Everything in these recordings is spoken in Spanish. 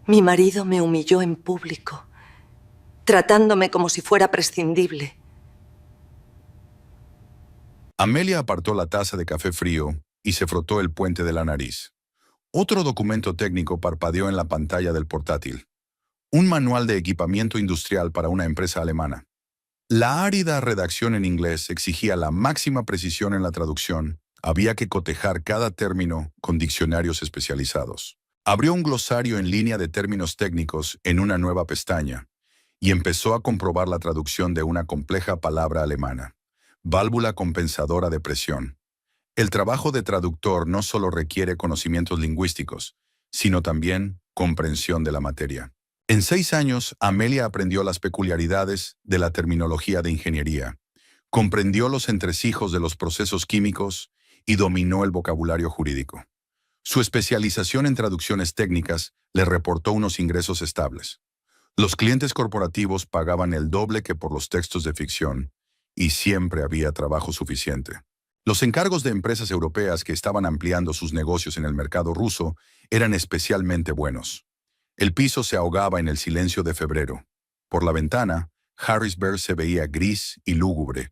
Mi marido me humilló en público, tratándome como si fuera prescindible. Amelia apartó la taza de café frío y se frotó el puente de la nariz. Otro documento técnico parpadeó en la pantalla del portátil. Un manual de equipamiento industrial para una empresa alemana. La árida redacción en inglés exigía la máxima precisión en la traducción. Había que cotejar cada término con diccionarios especializados. Abrió un glosario en línea de términos técnicos en una nueva pestaña y empezó a comprobar la traducción de una compleja palabra alemana. Válvula compensadora de presión. El trabajo de traductor no solo requiere conocimientos lingüísticos, sino también comprensión de la materia. En 6 años, Amelia aprendió las peculiaridades de la terminología de ingeniería, comprendió los entresijos de los procesos químicos y dominó el vocabulario jurídico. Su especialización en traducciones técnicas le reportó unos ingresos estables. Los clientes corporativos pagaban el doble que por los textos de ficción, y siempre había trabajo suficiente. Los encargos de empresas europeas que estaban ampliando sus negocios en el mercado ruso eran especialmente buenos. El piso se ahogaba en el silencio de febrero. Por la ventana, Harrisburg se veía gris y lúgubre.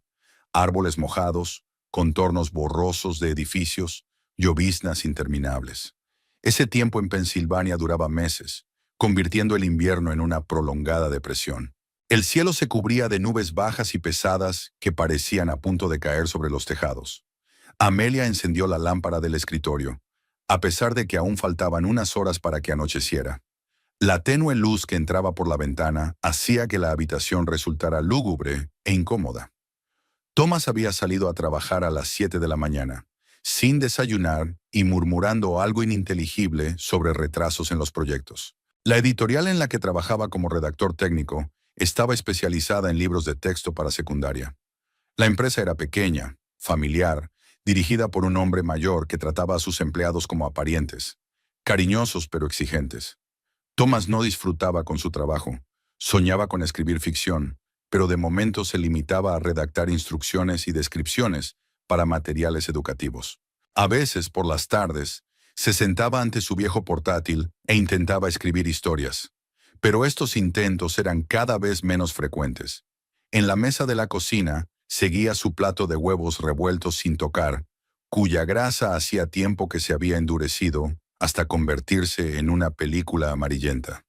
Árboles mojados, contornos borrosos de edificios, lloviznas interminables. Ese tiempo en Pensilvania duraba meses, convirtiendo el invierno en una prolongada depresión. El cielo se cubría de nubes bajas y pesadas que parecían a punto de caer sobre los tejados. Amelia encendió la lámpara del escritorio, a pesar de que aún faltaban unas horas para que anocheciera. La tenue luz que entraba por la ventana hacía que la habitación resultara lúgubre e incómoda. Thomas había salido a trabajar a las 7 de la mañana, sin desayunar y murmurando algo ininteligible sobre retrasos en los proyectos. La editorial en la que trabajaba como redactor técnico estaba especializada en libros de texto para secundaria. La empresa era pequeña, familiar, dirigida por un hombre mayor que trataba a sus empleados como a parientes, cariñosos pero exigentes. Thomas no disfrutaba con su trabajo, soñaba con escribir ficción, pero de momento se limitaba a redactar instrucciones y descripciones para materiales educativos. A veces, por las tardes, se sentaba ante su viejo portátil e intentaba escribir historias. Pero estos intentos eran cada vez menos frecuentes. En la mesa de la cocina seguía su plato de huevos revueltos sin tocar, cuya grasa hacía tiempo que se había endurecido hasta convertirse en una película amarillenta.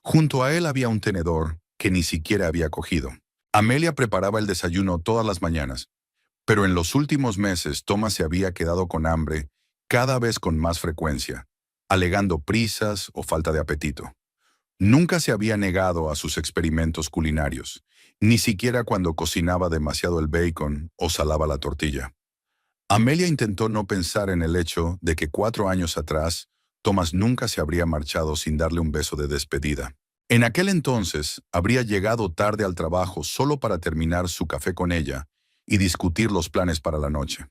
Junto a él había un tenedor que ni siquiera había cogido. Amelia preparaba el desayuno todas las mañanas, pero en los últimos meses Thomas se había quedado con hambre cada vez con más frecuencia, alegando prisas o falta de apetito. Nunca se había negado a sus experimentos culinarios, ni siquiera cuando cocinaba demasiado el bacon o salaba la tortilla. Amelia intentó no pensar en el hecho de que 4 años atrás, Thomas nunca se habría marchado sin darle un beso de despedida. En aquel entonces, habría llegado tarde al trabajo solo para terminar su café con ella y discutir los planes para la noche.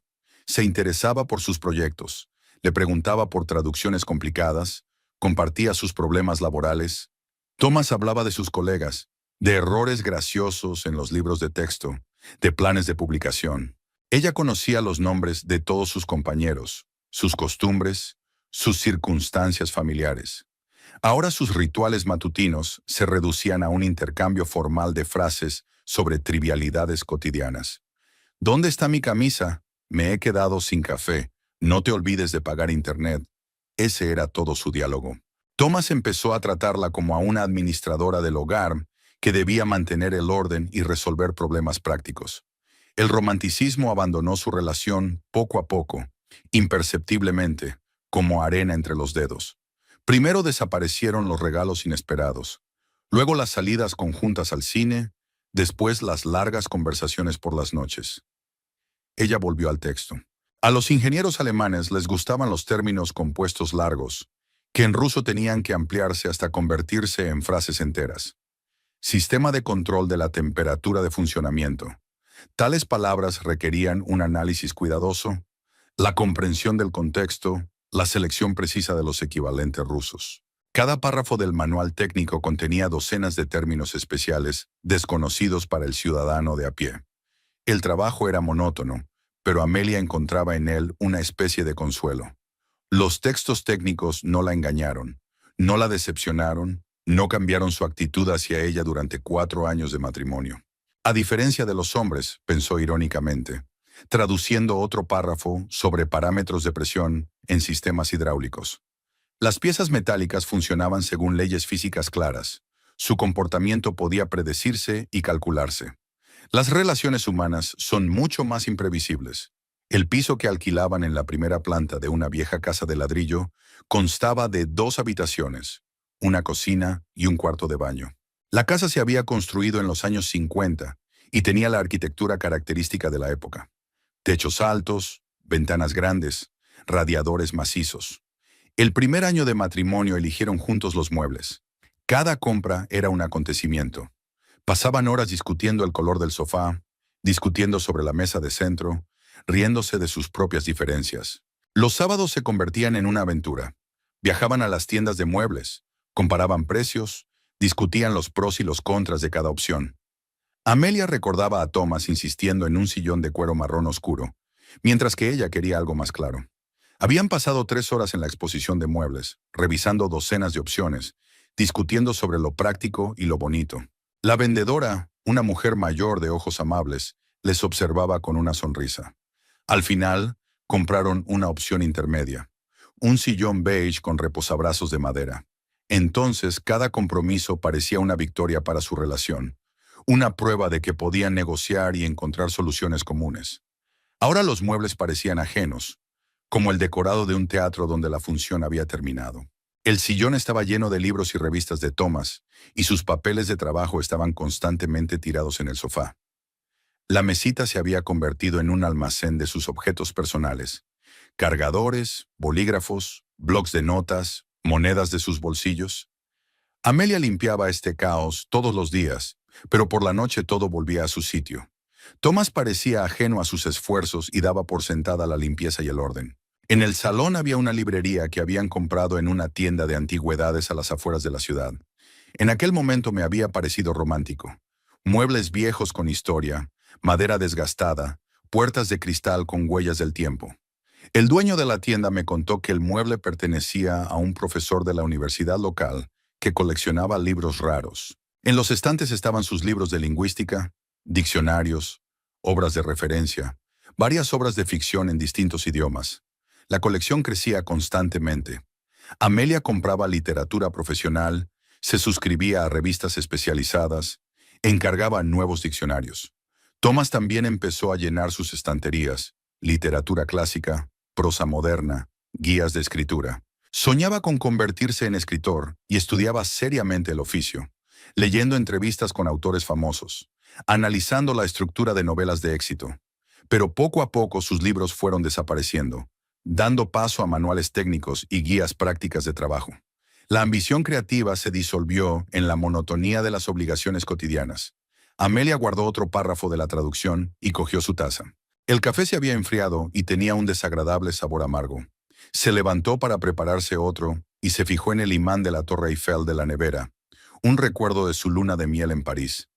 Se interesaba por sus proyectos, le preguntaba por traducciones complicadas, compartía sus problemas laborales. Thomas hablaba de sus colegas, de errores graciosos en los libros de texto, de planes de publicación. Ella conocía los nombres de todos sus compañeros, sus costumbres, sus circunstancias familiares. Ahora sus rituales matutinos se reducían a un intercambio formal de frases sobre trivialidades cotidianas. ¿Dónde está mi camisa? Me he quedado sin café. No te olvides de pagar internet. Ese era todo su diálogo. Thomas empezó a tratarla como a una administradora del hogar que debía mantener el orden y resolver problemas prácticos. El romanticismo abandonó su relación poco a poco, imperceptiblemente, como arena entre los dedos. Primero desaparecieron los regalos inesperados, luego las salidas conjuntas al cine, después las largas conversaciones por las noches. Ella volvió al texto. A los ingenieros alemanes les gustaban los términos compuestos largos, que en ruso tenían que ampliarse hasta convertirse en frases enteras. Sistema de control de la temperatura de funcionamiento. Tales palabras requerían un análisis cuidadoso, la comprensión del contexto, la selección precisa de los equivalentes rusos. Cada párrafo del manual técnico contenía docenas de términos especiales desconocidos para el ciudadano de a pie. El trabajo era monótono, pero Amelia encontraba en él una especie de consuelo. Los textos técnicos no la engañaron, No la decepcionaron, no cambiaron su actitud hacia ella durante 4 años de matrimonio. A diferencia de los hombres, pensó irónicamente, traduciendo otro párrafo sobre parámetros de presión en sistemas hidráulicos. Las piezas metálicas funcionaban según leyes físicas claras. Su comportamiento podía predecirse y calcularse. Las relaciones humanas son mucho más imprevisibles. El piso que alquilaban en la primera planta de una vieja casa de ladrillo constaba de 2 habitaciones, una cocina y un cuarto de baño. La casa se había construido en los años 50 y tenía la arquitectura característica de la época. Techos altos, ventanas grandes, radiadores macizos. El primer año de matrimonio eligieron juntos los muebles. Cada compra era un acontecimiento. Pasaban horas discutiendo el color del sofá, discutiendo sobre la mesa de centro, riéndose de sus propias diferencias. Los sábados se convertían en una aventura. Viajaban a las tiendas de muebles, comparaban precios, discutían los pros y los contras de cada opción. Amelia recordaba a Thomas insistiendo en un sillón de cuero marrón oscuro, mientras que ella quería algo más claro. Habían pasado 3 horas en la exposición de muebles, revisando docenas de opciones, discutiendo sobre lo práctico y lo bonito. La vendedora, una mujer mayor de ojos amables, les observaba con una sonrisa. Al final, compraron una opción intermedia, un sillón beige con reposabrazos de madera. Entonces, cada compromiso parecía una victoria para su relación, una prueba de que podían negociar y encontrar soluciones comunes. Ahora los muebles parecían ajenos, como el decorado de un teatro donde la función había terminado. El sillón estaba lleno de libros y revistas de Thomas, y sus papeles de trabajo estaban constantemente tirados en el sofá. La mesita se había convertido en un almacén de sus objetos personales: cargadores, bolígrafos, blocs de notas, monedas de sus bolsillos. Amelia limpiaba este caos todos los días, pero por la noche todo volvía a su sitio. Thomas parecía ajeno a sus esfuerzos y daba por sentada la limpieza y el orden. En el salón había una librería que habían comprado en una tienda de antigüedades a las afueras de la ciudad. En aquel momento me había parecido romántico. Muebles viejos con historia, madera desgastada, puertas de cristal con huellas del tiempo. El dueño de la tienda me contó que el mueble pertenecía a un profesor de la universidad local que coleccionaba libros raros. En los estantes estaban sus libros de lingüística, diccionarios, obras de referencia, varias obras de ficción en distintos idiomas. La colección crecía constantemente. Amelia compraba literatura profesional, se suscribía a revistas especializadas, encargaba nuevos diccionarios. Thomas también empezó a llenar sus estanterías: literatura clásica, prosa moderna, guías de escritura. Soñaba con convertirse en escritor y estudiaba seriamente el oficio, leyendo entrevistas con autores famosos, analizando la estructura de novelas de éxito. Pero poco a poco sus libros fueron desapareciendo, dando paso a manuales técnicos y guías prácticas de trabajo. La ambición creativa se disolvió en la monotonía de las obligaciones cotidianas. Amelia guardó otro párrafo de la traducción y cogió su taza. El café se había enfriado y tenía un desagradable sabor amargo. Se levantó para prepararse otro y se fijó en el imán de la Torre Eiffel de la nevera, un recuerdo de su luna de miel en París.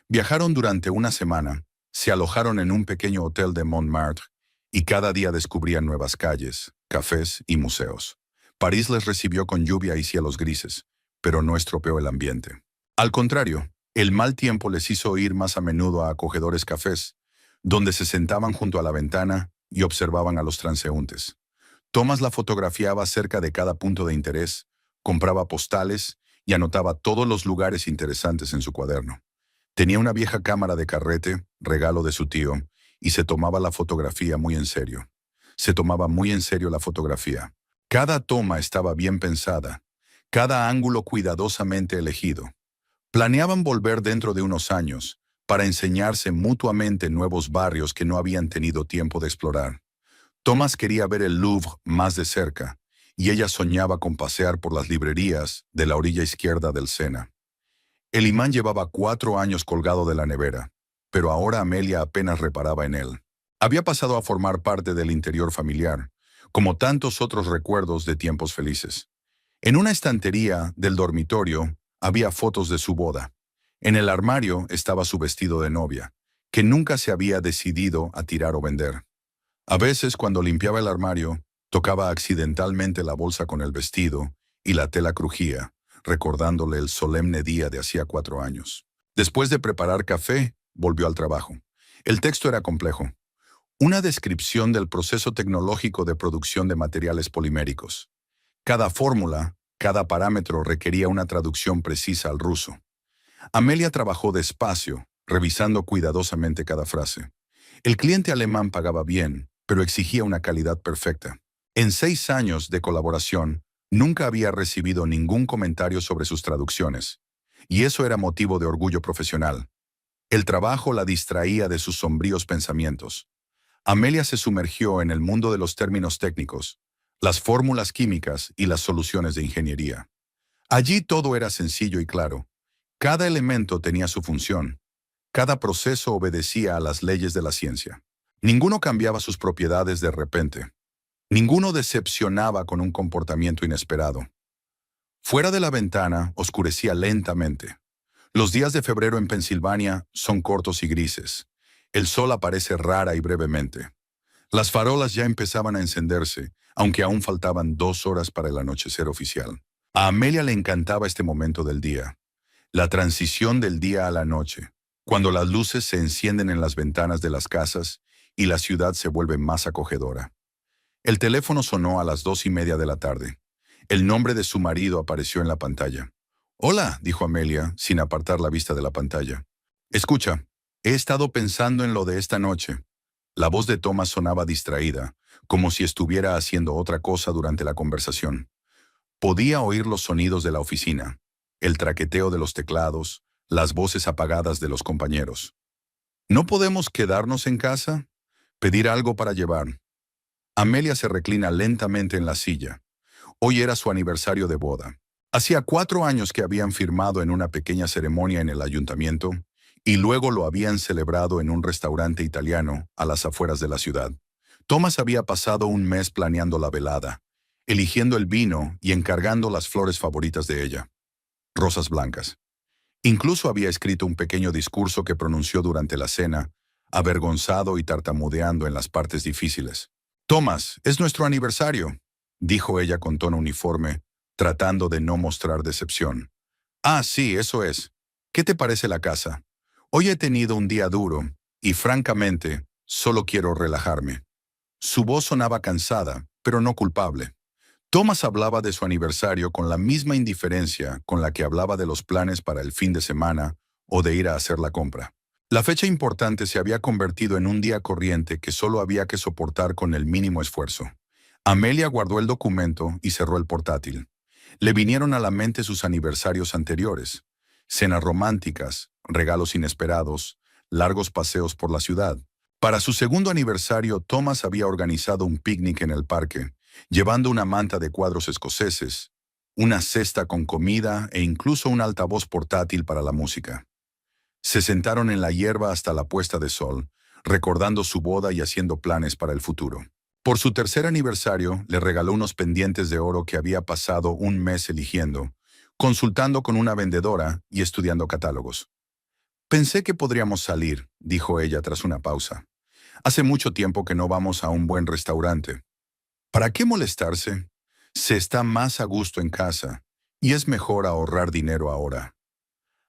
Viajaron durante una semana, se alojaron en un pequeño hotel de Montmartre y cada día descubrían nuevas calles, cafés y museos. París les recibió con lluvia y cielos grises, pero no estropeó el ambiente. Al contrario, el mal tiempo les hizo ir más a menudo a acogedores cafés, donde se sentaban junto a la ventana y observaban a los transeúntes. Thomas la fotografiaba cerca de cada punto de interés, compraba postales y anotaba todos los lugares interesantes en su cuaderno. Tenía una vieja cámara de carrete, regalo de su tío, y se tomaba la fotografía muy en serio. Se tomaba muy en serio la fotografía. Cada toma estaba bien pensada, cada ángulo cuidadosamente elegido. Planeaban volver dentro de unos años para enseñarse mutuamente nuevos barrios que no habían tenido tiempo de explorar. Thomas quería ver el Louvre más de cerca, y ella soñaba con pasear por las librerías de la orilla izquierda del Sena. El imán llevaba 4 años colgado de la nevera, pero ahora Amelia apenas reparaba en él. Había pasado a formar parte del interior familiar, como tantos otros recuerdos de tiempos felices. En una estantería del dormitorio había fotos de su boda. En el armario estaba su vestido de novia, que nunca se había decidido a tirar o vender. A veces, cuando limpiaba el armario, tocaba accidentalmente la bolsa con el vestido y la tela crujía, recordándole el solemne día de hacía 4 años. Después de preparar café, volvió al trabajo. El texto era complejo. Una descripción del proceso tecnológico de producción de materiales poliméricos. Cada fórmula, cada parámetro requería una traducción precisa al ruso. Amelia trabajó despacio, revisando cuidadosamente cada frase. El cliente alemán pagaba bien, pero exigía una calidad perfecta. En 6 años de colaboración, nunca había recibido ningún comentario sobre sus traducciones, y eso era motivo de orgullo profesional. El trabajo la distraía de sus sombríos pensamientos. Amelia se sumergió en el mundo de los términos técnicos, las fórmulas químicas y las soluciones de ingeniería. Allí todo era sencillo y claro. Cada elemento tenía su función. Cada proceso obedecía a las leyes de la ciencia. Ninguno cambiaba sus propiedades de repente. Ninguno decepcionaba con un comportamiento inesperado. Fuera de la ventana oscurecía lentamente. Los días de febrero en Pensilvania son cortos y grises. El sol aparece rara y brevemente. Las farolas ya empezaban a encenderse, aunque aún faltaban 2 horas para el anochecer oficial. A Amelia le encantaba este momento del día. La transición del día a la noche, cuando las luces se encienden en las ventanas de las casas y la ciudad se vuelve más acogedora. El teléfono sonó a las 2:30 de la tarde. El nombre de su marido apareció en la pantalla. «Hola», dijo Amelia, sin apartar la vista de la pantalla. «Escucha, he estado pensando en lo de esta noche». La voz de Thomas sonaba distraída, como si estuviera haciendo otra cosa durante la conversación. Podía oír los sonidos de la oficina, el traqueteo de los teclados, las voces apagadas de los compañeros. «¿No podemos quedarnos en casa? Pedir algo para llevar». Amelia se reclina lentamente en la silla. Hoy era su aniversario de boda. Hacía 4 años que habían firmado en una pequeña ceremonia en el ayuntamiento y luego lo habían celebrado en un restaurante italiano a las afueras de la ciudad. Thomas había pasado un mes planeando la velada, eligiendo el vino y encargando las flores favoritas de ella, rosas blancas. Incluso había escrito un pequeño discurso que pronunció durante la cena, avergonzado y tartamudeando en las partes difíciles. «Thomas, es nuestro aniversario», dijo ella con tono uniforme, tratando de no mostrar decepción. «Ah, sí, eso es. ¿Qué te parece la casa? Hoy he tenido un día duro y, francamente, solo quiero relajarme». Su voz sonaba cansada, pero no culpable. Thomas hablaba de su aniversario con la misma indiferencia con la que hablaba de los planes para el fin de semana o de ir a hacer la compra. La fecha importante se había convertido en un día corriente que solo había que soportar con el mínimo esfuerzo. Amelia guardó el documento y cerró el portátil. Le vinieron a la mente sus aniversarios anteriores. Cenas románticas, regalos inesperados, largos paseos por la ciudad. Para su segundo aniversario, Thomas había organizado un picnic en el parque, llevando una manta de cuadros escoceses, una cesta con comida e incluso un altavoz portátil para la música. Se sentaron en la hierba hasta la puesta de sol, recordando su boda y haciendo planes para el futuro. Por su tercer aniversario, le regaló unos pendientes de oro que había pasado un mes eligiendo, consultando con una vendedora y estudiando catálogos. «Pensé que podríamos salir», dijo ella tras una pausa. «Hace mucho tiempo que no vamos a un buen restaurante». «¿Para qué molestarse? Se está más a gusto en casa, y es mejor ahorrar dinero ahora».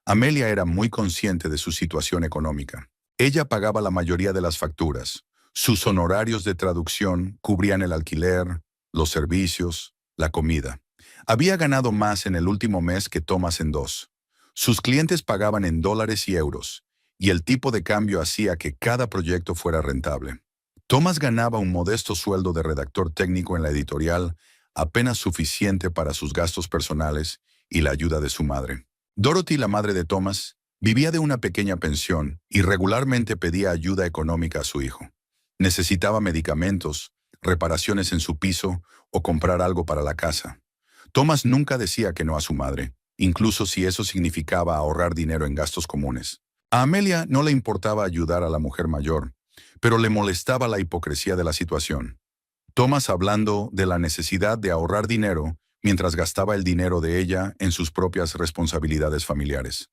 Amelia era muy consciente de su situación económica. Ella pagaba la mayoría de las facturas. Sus honorarios de traducción cubrían el alquiler, los servicios, la comida. Había ganado más en el último mes que Thomas en 2. Sus clientes pagaban en dólares y euros, y el tipo de cambio hacía que cada proyecto fuera rentable. Thomas ganaba un modesto sueldo de redactor técnico en la editorial, apenas suficiente para sus gastos personales y la ayuda de su madre. Dorothy, la madre de Thomas, vivía de una pequeña pensión y regularmente pedía ayuda económica a su hijo. Necesitaba medicamentos, reparaciones en su piso o comprar algo para la casa. Thomas nunca decía que no a su madre, incluso si eso significaba ahorrar dinero en gastos comunes. A Amelia no le importaba ayudar a la mujer mayor, pero le molestaba la hipocresía de la situación. Thomas hablando de la necesidad de ahorrar dinero mientras gastaba el dinero de ella en sus propias responsabilidades familiares.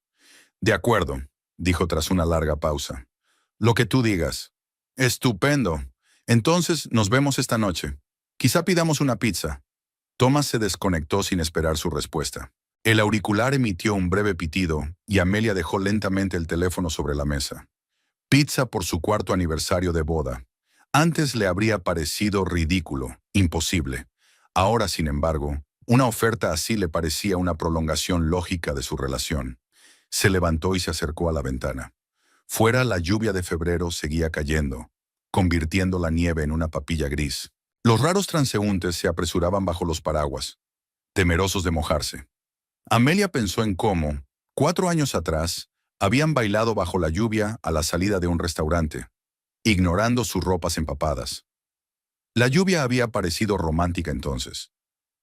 «De acuerdo», dijo tras una larga pausa. «Lo que tú digas». «Estupendo. Entonces nos vemos esta noche. Quizá pidamos una pizza». Thomas se desconectó sin esperar su respuesta. El auricular emitió un breve pitido y Amelia dejó lentamente el teléfono sobre la mesa. Pizza por su cuarto aniversario de boda. Antes le habría parecido ridículo, imposible. Ahora, sin embargo, una oferta así le parecía una prolongación lógica de su relación. Se levantó y se acercó a la ventana. Fuera, la lluvia de febrero seguía cayendo, convirtiendo la nieve en una papilla gris. Los raros transeúntes se apresuraban bajo los paraguas, temerosos de mojarse. Amelia pensó en cómo, 4 años atrás, habían bailado bajo la lluvia a la salida de un restaurante, ignorando sus ropas empapadas. La lluvia había parecido romántica entonces,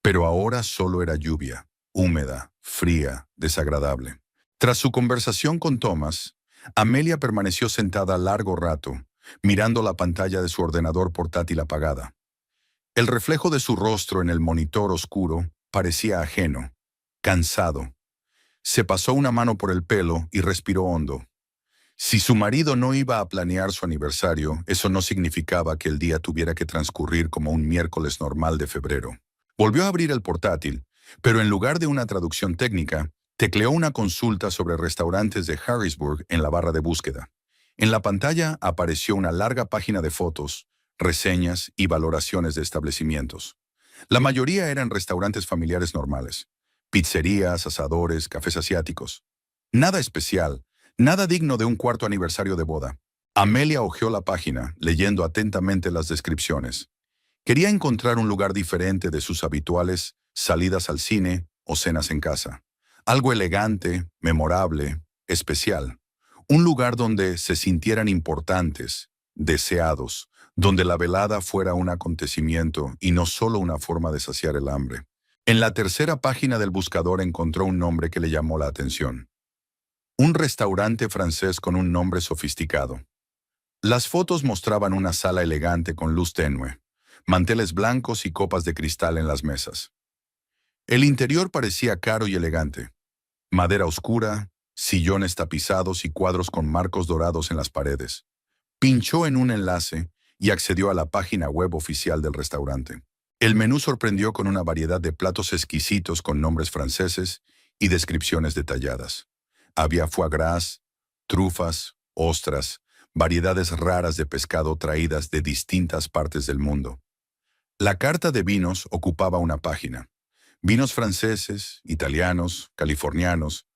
pero ahora solo era lluvia, húmeda, fría, desagradable. Tras su conversación con Thomas, Amelia permaneció sentada largo rato, mirando la pantalla de su ordenador portátil apagada. El reflejo de su rostro en el monitor oscuro parecía ajeno, cansado. Se pasó una mano por el pelo y respiró hondo. Si su marido no iba a planear su aniversario, eso no significaba que el día tuviera que transcurrir como un miércoles normal de febrero. Volvió a abrir el portátil, pero en lugar de una traducción técnica, tecleó una consulta sobre restaurantes de Harrisburg en la barra de búsqueda. En la pantalla apareció una larga página de fotos, reseñas y valoraciones de establecimientos. La mayoría eran restaurantes familiares normales, pizzerías, asadores, cafés asiáticos. Nada especial, nada digno de un cuarto aniversario de boda. Amelia hojeó la página, leyendo atentamente las descripciones. Quería encontrar un lugar diferente de sus habituales salidas al cine o cenas en casa. Algo elegante, memorable, especial. Un lugar donde se sintieran importantes, deseados, donde la velada fuera un acontecimiento y no solo una forma de saciar el hambre. En la tercera página del buscador encontró un nombre que le llamó la atención. Un restaurante francés con un nombre sofisticado. Las fotos mostraban una sala elegante con luz tenue, manteles blancos y copas de cristal en las mesas. El interior parecía caro y elegante. Madera oscura, sillones tapizados y cuadros con marcos dorados en las paredes. Pinchó en un enlace y accedió a la página web oficial del restaurante. El menú sorprendió con una variedad de platos exquisitos con nombres franceses y descripciones detalladas. Había foie gras, trufas, ostras, variedades raras de pescado traídas de distintas partes del mundo. La carta de vinos ocupaba una página. Vinos franceses, italianos, californianos.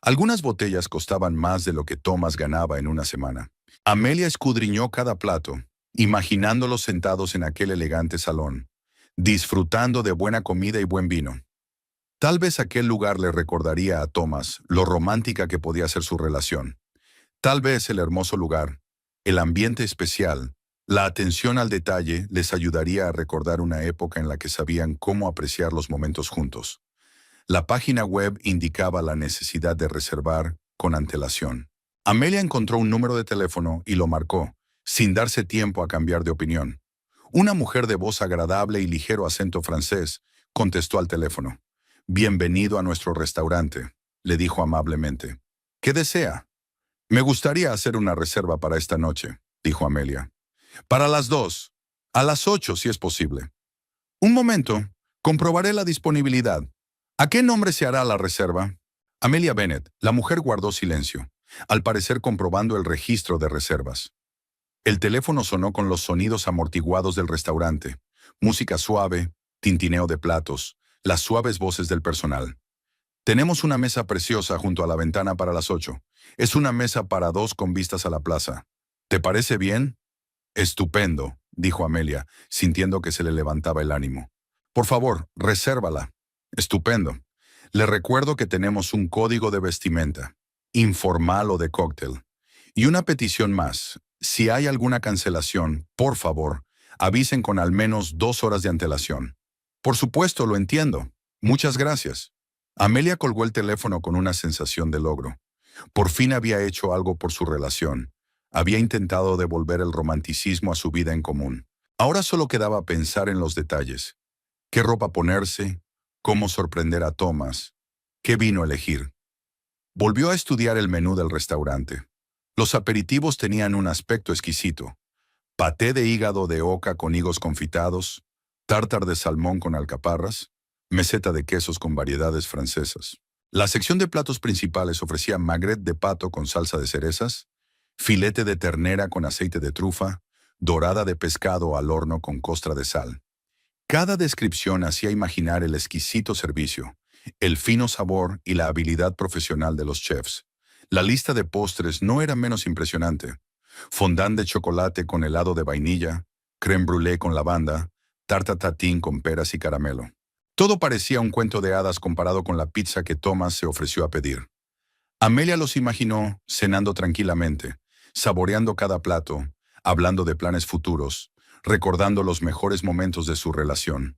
Algunas botellas costaban más de lo que Thomas ganaba en una semana. Amelia escudriñó cada plato, imaginándolos sentados en aquel elegante salón, disfrutando de buena comida y buen vino. Tal vez aquel lugar le recordaría a Thomas lo romántica que podía ser su relación. Tal vez el hermoso lugar, el ambiente especial, la atención al detalle les ayudaría a recordar una época en la que sabían cómo apreciar los momentos juntos. La página web indicaba la necesidad de reservar con antelación. Amelia encontró un número de teléfono y lo marcó, sin darse tiempo a cambiar de opinión. Una mujer de voz agradable y ligero acento francés contestó al teléfono. «Bienvenido a nuestro restaurante», le dijo amablemente. «¿Qué desea?» «Me gustaría hacer una reserva para esta noche», dijo Amelia. «Para las 2, a las 8 si es posible». «Un momento, comprobaré la disponibilidad. ¿A qué nombre se hará la reserva?» Amelia Bennett, la mujer guardó silencio, al parecer comprobando el registro de reservas. El teléfono sonó con los sonidos amortiguados del restaurante, música suave, tintineo de platos, las suaves voces del personal. «Tenemos una mesa preciosa junto a la ventana para las 8. Es una mesa para 2 con vistas a la plaza. ¿Te parece bien?» «Estupendo», dijo Amelia, sintiendo que se le levantaba el ánimo. «Por favor, resérvala». «Estupendo. Le recuerdo que tenemos un código de vestimenta, informal o de cóctel. Y una petición más. Si hay alguna cancelación, por favor, avisen con al menos 2 horas de antelación». «Por supuesto, lo entiendo. Muchas gracias». Amelia colgó el teléfono con una sensación de logro. Por fin había hecho algo por su relación. Había intentado devolver el romanticismo a su vida en común. Ahora solo quedaba pensar en los detalles. ¿Qué ropa ponerse? ¿Cómo sorprender a Thomas? ¿Qué vino elegir? Volvió a estudiar el menú del restaurante. Los aperitivos tenían un aspecto exquisito. Paté de hígado de oca con higos confitados, tártar de salmón con alcaparras, meseta de quesos con variedades francesas. La sección de platos principales ofrecía magret de pato con salsa de cerezas, filete de ternera con aceite de trufa, dorada de pescado al horno con costra de sal. Cada descripción hacía imaginar el exquisito servicio, el fino sabor y la habilidad profesional de los chefs. La lista de postres no era menos impresionante. Fondant de chocolate con helado de vainilla, crème brûlée con lavanda, tarta tatín con peras y caramelo. Todo parecía un cuento de hadas comparado con la pizza que Thomas se ofreció a pedir. Amelia los imaginó cenando tranquilamente, saboreando cada plato, hablando de planes futuros, recordando los mejores momentos de su relación.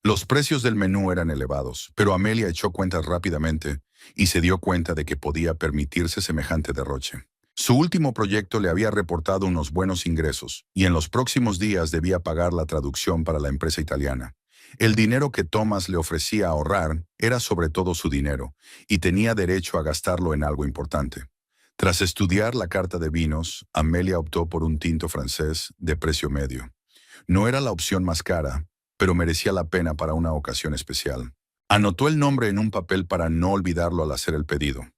Los precios del menú eran elevados, pero Amelia echó cuentas rápidamente y se dio cuenta de que podía permitirse semejante derroche. Su último proyecto le había reportado unos buenos ingresos, y en los próximos días debía pagar la traducción para la empresa italiana. El dinero que Thomas le ofrecía ahorrar era sobre todo su dinero, y tenía derecho a gastarlo en algo importante. Tras estudiar la carta de vinos, Amelia optó por un tinto francés de precio medio. No era la opción más cara, pero merecía la pena para una ocasión especial. Anotó el nombre en un papel para no olvidarlo al hacer el pedido.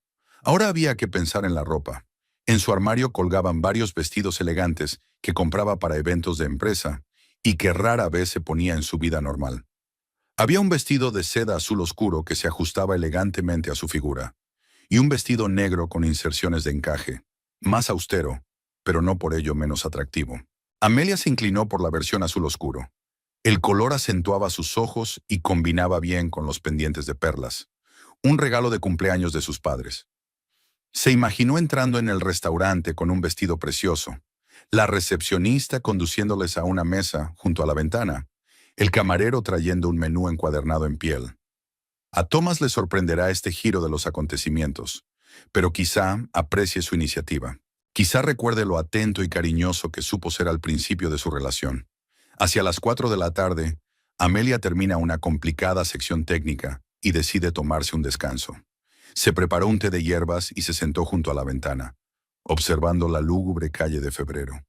Ahora había que pensar en la ropa. En su armario colgaban varios vestidos elegantes que compraba para eventos de empresa y que rara vez se ponía en su vida normal. Había un vestido de seda azul oscuro que se ajustaba elegantemente a su figura, y un vestido negro con inserciones de encaje, más austero, pero no por ello menos atractivo. Amelia se inclinó por la versión azul oscuro. El color acentuaba sus ojos y combinaba bien con los pendientes de perlas, un regalo de cumpleaños de sus padres. Se imaginó entrando en el restaurante con un vestido precioso, la recepcionista conduciéndoles a una mesa junto a la ventana, el camarero trayendo un menú encuadernado en piel. A Thomas le sorprenderá este giro de los acontecimientos, pero quizá aprecie su iniciativa. Quizá recuerde lo atento y cariñoso que supo ser al principio de su relación. Hacia las 4 de la tarde, Amelia termina una complicada sección técnica y decide tomarse un descanso. Se preparó un té de hierbas y se sentó junto a la ventana, observando la lúgubre calle de Febrero.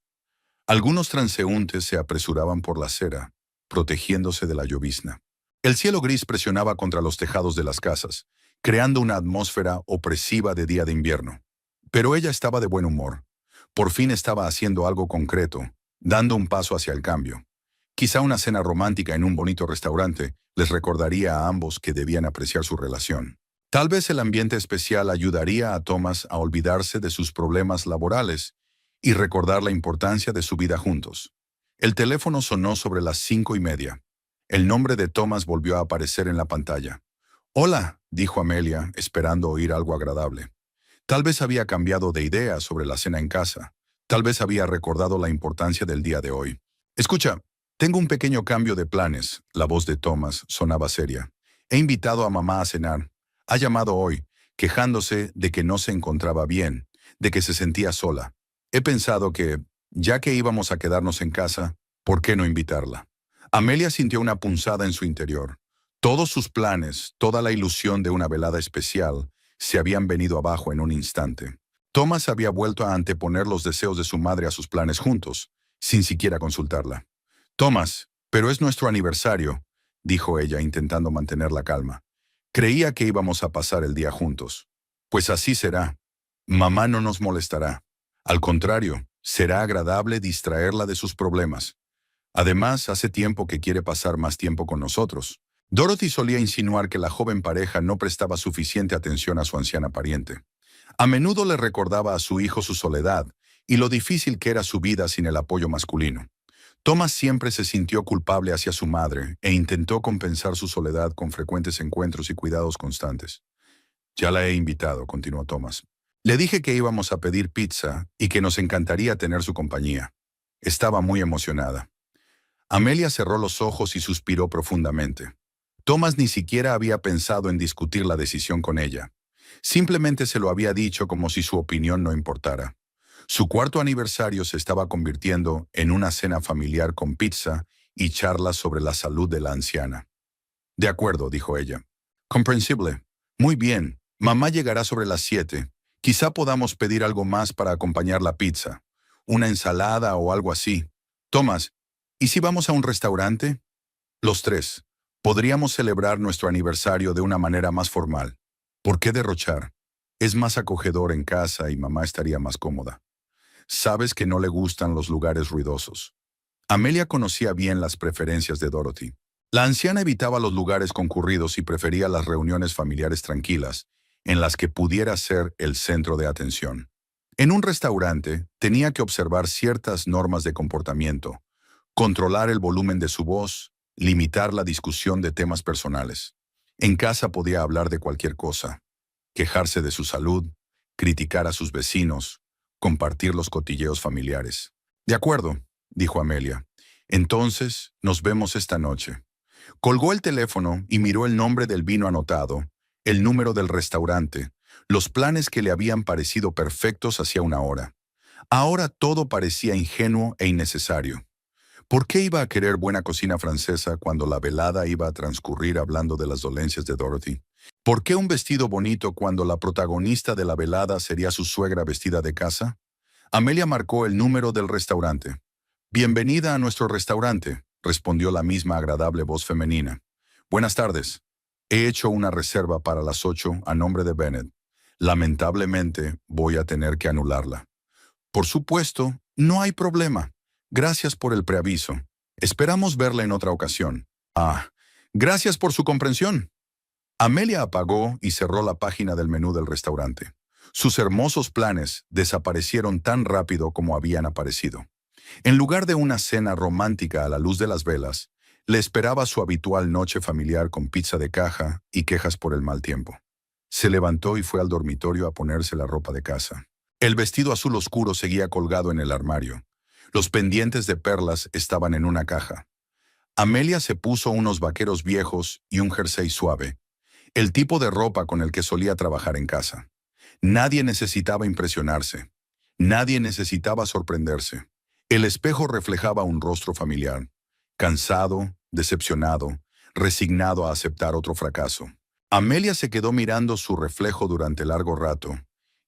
Algunos transeúntes se apresuraban por la acera, protegiéndose de la llovizna. El cielo gris presionaba contra los tejados de las casas, creando una atmósfera opresiva de día de invierno. Pero ella estaba de buen humor. Por fin estaba haciendo algo concreto, dando un paso hacia el cambio. Quizá una cena romántica en un bonito restaurante les recordaría a ambos que debían apreciar su relación. Tal vez el ambiente especial ayudaría a Thomas a olvidarse de sus problemas laborales y recordar la importancia de su vida juntos. El teléfono sonó sobre las 5:30. El nombre de Thomas volvió a aparecer en la pantalla. «Hola», dijo Amelia, esperando oír algo agradable. Tal vez había cambiado de idea sobre la cena en casa. Tal vez había recordado la importancia del día de hoy. «Escucha, tengo un pequeño cambio de planes», la voz de Thomas sonaba seria. «He invitado a mamá a cenar. Ha llamado hoy, quejándose de que no se encontraba bien, de que se sentía sola. He pensado que, ya que íbamos a quedarnos en casa, ¿por qué no invitarla?» Amelia sintió una punzada en su interior. Todos sus planes, toda la ilusión de una velada especial, se habían venido abajo en un instante. Thomas había vuelto a anteponer los deseos de su madre a sus planes juntos, sin siquiera consultarla. «Thomas, pero es nuestro aniversario», dijo ella intentando mantener la calma. «Creía que íbamos a pasar el día juntos». «Pues así será. Mamá no nos molestará. Al contrario, será agradable distraerla de sus problemas. Además, hace tiempo que quiere pasar más tiempo con nosotros». Dorothy solía insinuar que la joven pareja no prestaba suficiente atención a su anciana pariente. A menudo le recordaba a su hijo su soledad y lo difícil que era su vida sin el apoyo masculino. Thomas siempre se sintió culpable hacia su madre e intentó compensar su soledad con frecuentes encuentros y cuidados constantes. «Ya la he invitado», continuó Thomas. «Le dije que íbamos a pedir pizza y que nos encantaría tener su compañía. Estaba muy emocionada». Amelia cerró los ojos y suspiró profundamente. Thomas ni siquiera había pensado en discutir la decisión con ella. Simplemente se lo había dicho como si su opinión no importara. Su cuarto aniversario se estaba convirtiendo en una cena familiar con pizza y charlas sobre la salud de la anciana. «De acuerdo», dijo ella. «Comprensible. Muy bien. Mamá llegará sobre las 7. Quizá podamos pedir algo más para acompañar la pizza. Una ensalada o algo así. Thomas, ¿y si vamos a un restaurante?» Los tres. Podríamos celebrar nuestro aniversario de una manera más formal. ¿Por qué derrochar? Es más acogedor en casa y mamá estaría más cómoda. Sabes que no le gustan los lugares ruidosos. Amelia conocía bien las preferencias de Dorothy. La anciana evitaba los lugares concurridos y prefería las reuniones familiares tranquilas, en las que pudiera ser el centro de atención. En un restaurante, tenía que observar ciertas normas de comportamiento, controlar el volumen de su voz, limitar la discusión de temas personales. En casa podía hablar de cualquier cosa, quejarse de su salud, criticar a sus vecinos, compartir los cotilleos familiares. De acuerdo, dijo Amelia. Entonces, nos vemos esta noche. Colgó el teléfono y miró el nombre del vino anotado, el número del restaurante, los planes que le habían parecido perfectos hacía una hora. Ahora todo parecía ingenuo e innecesario. ¿Por qué iba a querer buena cocina francesa cuando la velada iba a transcurrir hablando de las dolencias de Dorothy? ¿Por qué un vestido bonito cuando la protagonista de la velada sería su suegra vestida de casa? Amelia marcó el número del restaurante. «Bienvenida a nuestro restaurante», respondió la misma agradable voz femenina. «Buenas tardes. He hecho una reserva para las 8 a nombre de Bennett. Lamentablemente, voy a tener que anularla». «Por supuesto, no hay problema. Gracias por el preaviso. Esperamos verla en otra ocasión». «Ah, gracias por su comprensión». Amelia apagó y cerró la página del menú del restaurante. Sus hermosos planes desaparecieron tan rápido como habían aparecido. En lugar de una cena romántica a la luz de las velas, le esperaba su habitual noche familiar con pizza de caja y quejas por el mal tiempo. Se levantó y fue al dormitorio a ponerse la ropa de casa. El vestido azul oscuro seguía colgado en el armario. Los pendientes de perlas estaban en una caja. Amelia se puso unos vaqueros viejos y un jersey suave, el tipo de ropa con el que solía trabajar en casa. Nadie necesitaba impresionarse. Nadie necesitaba sorprenderse. El espejo reflejaba un rostro familiar, cansado, decepcionado, resignado a aceptar otro fracaso. Amelia se quedó mirando su reflejo durante largo rato,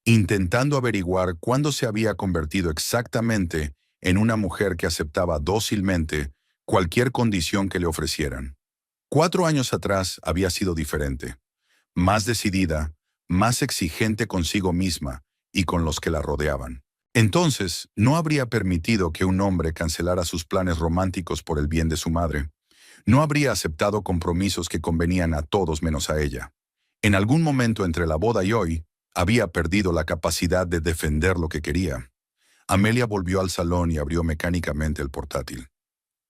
intentando averiguar cuándo se había convertido exactamente en una mujer que aceptaba dócilmente cualquier condición que le ofrecieran. 4 años atrás había sido diferente, más decidida, más exigente consigo misma y con los que la rodeaban. Entonces, no habría permitido que un hombre cancelara sus planes románticos por el bien de su madre. No habría aceptado compromisos que convenían a todos menos a ella. En algún momento entre la boda y hoy, había perdido la capacidad de defender lo que quería. Amelia volvió al salón y abrió mecánicamente el portátil.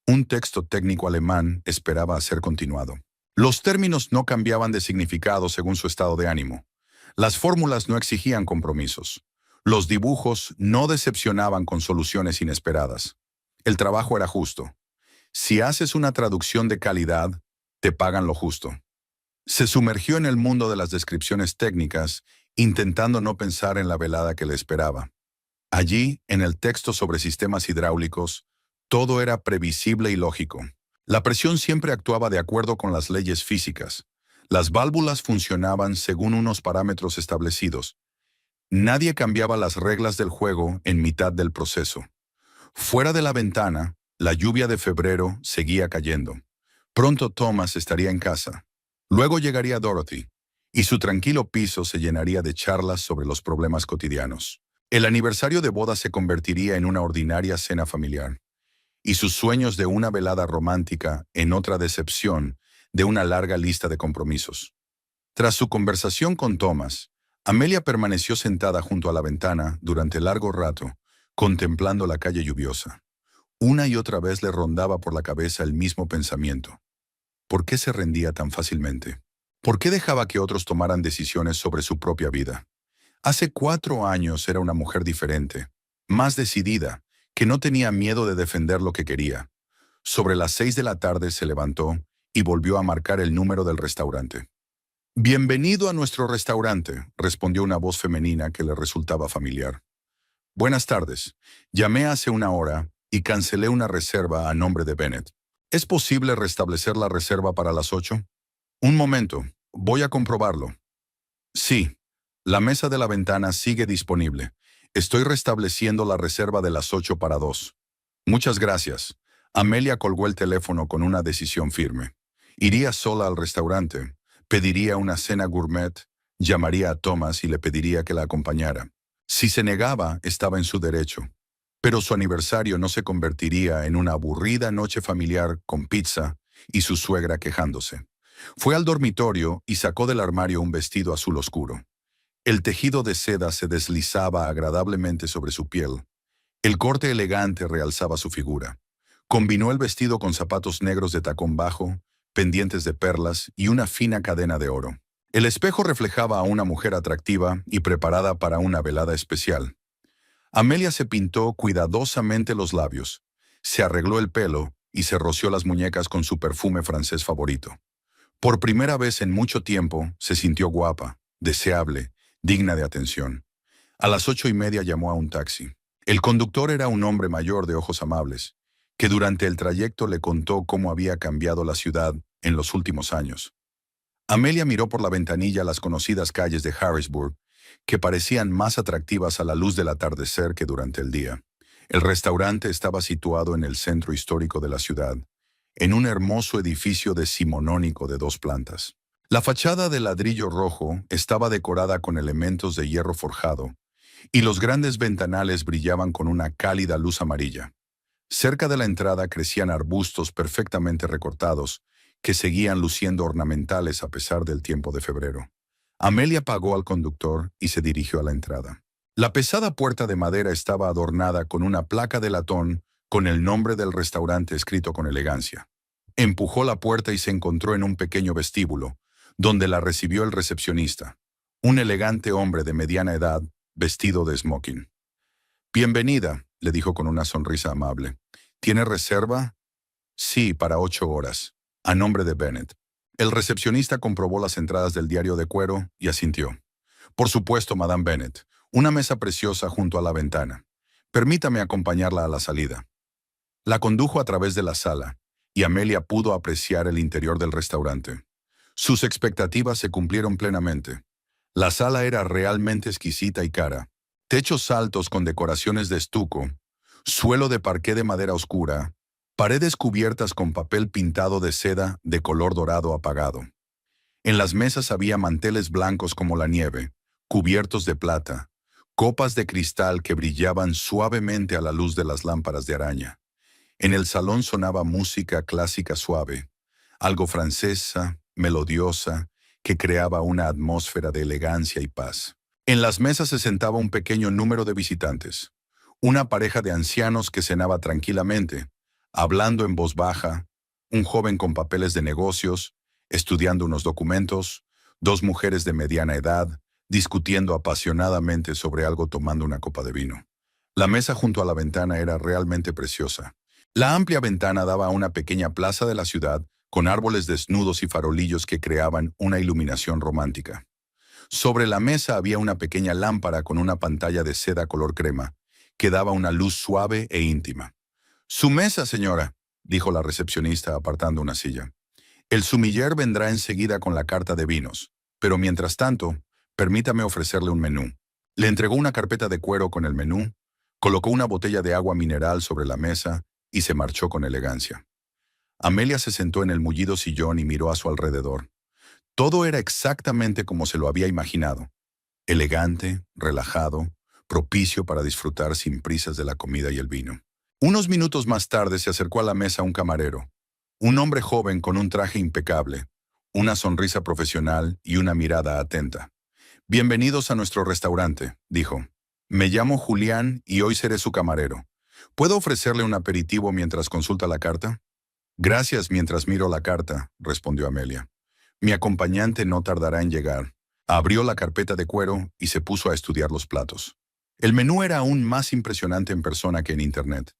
Un texto técnico alemán esperaba a ser continuado. Los términos no cambiaban de significado según su estado de ánimo. Las fórmulas no exigían compromisos. Los dibujos no decepcionaban con soluciones inesperadas. El trabajo era justo. Si haces una traducción de calidad, te pagan lo justo. Se sumergió en el mundo de las descripciones técnicas, intentando no pensar en la velada que le esperaba. Allí, en el texto sobre sistemas hidráulicos, todo era previsible y lógico. La presión siempre actuaba de acuerdo con las leyes físicas. Las válvulas funcionaban según unos parámetros establecidos. Nadie cambiaba las reglas del juego en mitad del proceso. Fuera de la ventana, la lluvia de febrero seguía cayendo. Pronto Thomas estaría en casa. Luego llegaría Dorothy, y su tranquilo piso se llenaría de charlas sobre los problemas cotidianos. El aniversario de boda se convertiría en una ordinaria cena familiar, y sus sueños de una velada romántica en otra decepción de una larga lista de compromisos. Tras su conversación con Thomas, Amelia permaneció sentada junto a la ventana durante largo rato, contemplando la calle lluviosa. Una y otra vez le rondaba por la cabeza el mismo pensamiento. ¿Por qué se rendía tan fácilmente? ¿Por qué dejaba que otros tomaran decisiones sobre su propia vida? Hace 4 años era una mujer diferente, más decidida, que no tenía miedo de defender lo que quería. Sobre las 6 de la tarde se levantó y volvió a marcar el número del restaurante. «Bienvenido a nuestro restaurante», respondió una voz femenina que le resultaba familiar. «Buenas tardes. Llamé hace una hora y cancelé una reserva a nombre de Bennett. ¿Es posible restablecer la reserva para las 8? Un momento, voy a comprobarlo». «Sí, la mesa de la ventana sigue disponible. Estoy restableciendo la reserva de las 8 para 2. Muchas gracias». Amelia colgó el teléfono con una decisión firme. Iría sola al restaurante, pediría una cena gourmet, llamaría a Thomas y le pediría que la acompañara. Si se negaba, estaba en su derecho. Pero su aniversario no se convertiría en una aburrida noche familiar con pizza y su suegra quejándose. Fue al dormitorio y sacó del armario un vestido azul oscuro. El tejido de seda se deslizaba agradablemente sobre su piel. El corte elegante realzaba su figura. Combinó el vestido con zapatos negros de tacón bajo, pendientes de perlas y una fina cadena de oro. El espejo reflejaba a una mujer atractiva y preparada para una velada especial. Amelia se pintó cuidadosamente los labios, se arregló el pelo y se roció las muñecas con su perfume francés favorito. Por primera vez en mucho tiempo se sintió guapa, deseable, digna de atención. A las 8:30 llamó a un taxi. El conductor era un hombre mayor de ojos amables, que durante el trayecto le contó cómo había cambiado la ciudad en los últimos años. Amelia miró por la ventanilla las conocidas calles de Harrisburg, que parecían más atractivas a la luz del atardecer que durante el día. El restaurante estaba situado en el centro histórico de la ciudad, en un hermoso edificio decimonónico de 2 plantas. La fachada de ladrillo rojo estaba decorada con elementos de hierro forjado, y los grandes ventanales brillaban con una cálida luz amarilla. Cerca de la entrada crecían arbustos perfectamente recortados, que seguían luciendo ornamentales a pesar del tiempo de febrero. Amelia pagó al conductor y se dirigió a la entrada. La pesada puerta de madera estaba adornada con una placa de latón con el nombre del restaurante escrito con elegancia. Empujó la puerta y se encontró en un pequeño vestíbulo, donde la recibió el recepcionista, un elegante hombre de mediana edad, vestido de smoking. «Bienvenida», le dijo con una sonrisa amable. «¿Tiene reserva?» «Sí, para 8 horas. A nombre de Bennett». El recepcionista comprobó las entradas del diario de cuero y asintió. «Por supuesto, Madame Bennett. Una mesa preciosa junto a la ventana. Permítame acompañarla a la salida». La condujo a través de la sala, y Amelia pudo apreciar el interior del restaurante. Sus expectativas se cumplieron plenamente. La sala era realmente exquisita y cara. Techos altos con decoraciones de estuco, suelo de parqué de madera oscura, paredes cubiertas con papel pintado de seda de color dorado apagado. En las mesas había manteles blancos como la nieve, cubiertos de plata, copas de cristal que brillaban suavemente a la luz de las lámparas de araña. En el salón sonaba música clásica suave, algo francesa, melodiosa, que creaba una atmósfera de elegancia y paz. En las mesas se sentaba un pequeño número de visitantes, una pareja de ancianos que cenaba tranquilamente, hablando en voz baja, un joven con papeles de negocios, estudiando unos documentos, 2 mujeres de mediana edad, discutiendo apasionadamente sobre algo tomando una copa de vino. La mesa junto a la ventana era realmente preciosa. La amplia ventana daba a una pequeña plaza de la ciudad con árboles desnudos y farolillos que creaban una iluminación romántica. Sobre la mesa había una pequeña lámpara con una pantalla de seda color crema, que daba una luz suave e íntima. «Su mesa, señora», dijo la recepcionista apartando una silla. «El sumiller vendrá enseguida con la carta de vinos, pero mientras tanto, permítame ofrecerle un menú». Le entregó una carpeta de cuero con el menú, colocó una botella de agua mineral sobre la mesa y se marchó con elegancia. Amelia se sentó en el mullido sillón y miró a su alrededor. Todo era exactamente como se lo había imaginado. Elegante, relajado, propicio para disfrutar sin prisas de la comida y el vino. Unos minutos más tarde se acercó a la mesa un camarero, un hombre joven con un traje impecable, una sonrisa profesional y una mirada atenta. «Bienvenidos a nuestro restaurante», dijo. «Me llamo Julián y hoy seré su camarero. ¿Puedo ofrecerle un aperitivo mientras consulta la carta?» «Gracias mientras miro la carta», respondió Amelia. «Mi acompañante no tardará en llegar». Abrió la carpeta de cuero y se puso a estudiar los platos. El menú era aún más impresionante en persona que en Internet.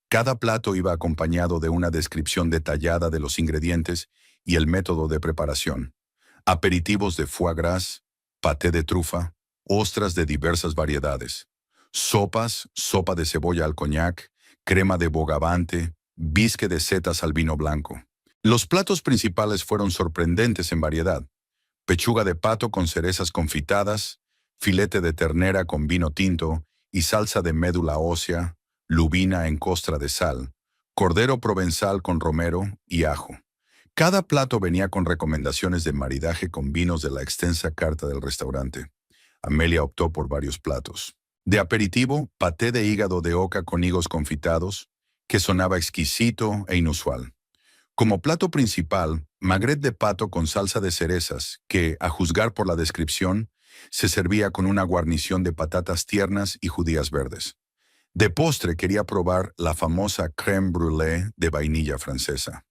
Cada plato iba acompañado de una descripción detallada de los ingredientes y el método de preparación. Aperitivos de foie gras, paté de trufa, ostras de diversas variedades. Sopas, sopa de cebolla al coñac, crema de bogavante, bisque de setas al vino blanco. Los platos principales fueron sorprendentes en variedad. Pechuga de pato con cerezas confitadas, filete de ternera con vino tinto y salsa de médula ósea, lubina en costra de sal, cordero provenzal con romero y ajo, Cada plato venía con recomendaciones de maridaje con vinos de la extensa carta del restaurante. Amelia optó por varios platos. De aperitivo, paté de hígado de oca con higos confitados, que sonaba exquisito e inusual. Como plato principal, magret de pato con salsa de cerezas, que, a juzgar por la descripción, se servía con una guarnición de patatas tiernas y judías verdes. De postre quería probar la famosa crème brûlée de vainilla francesa.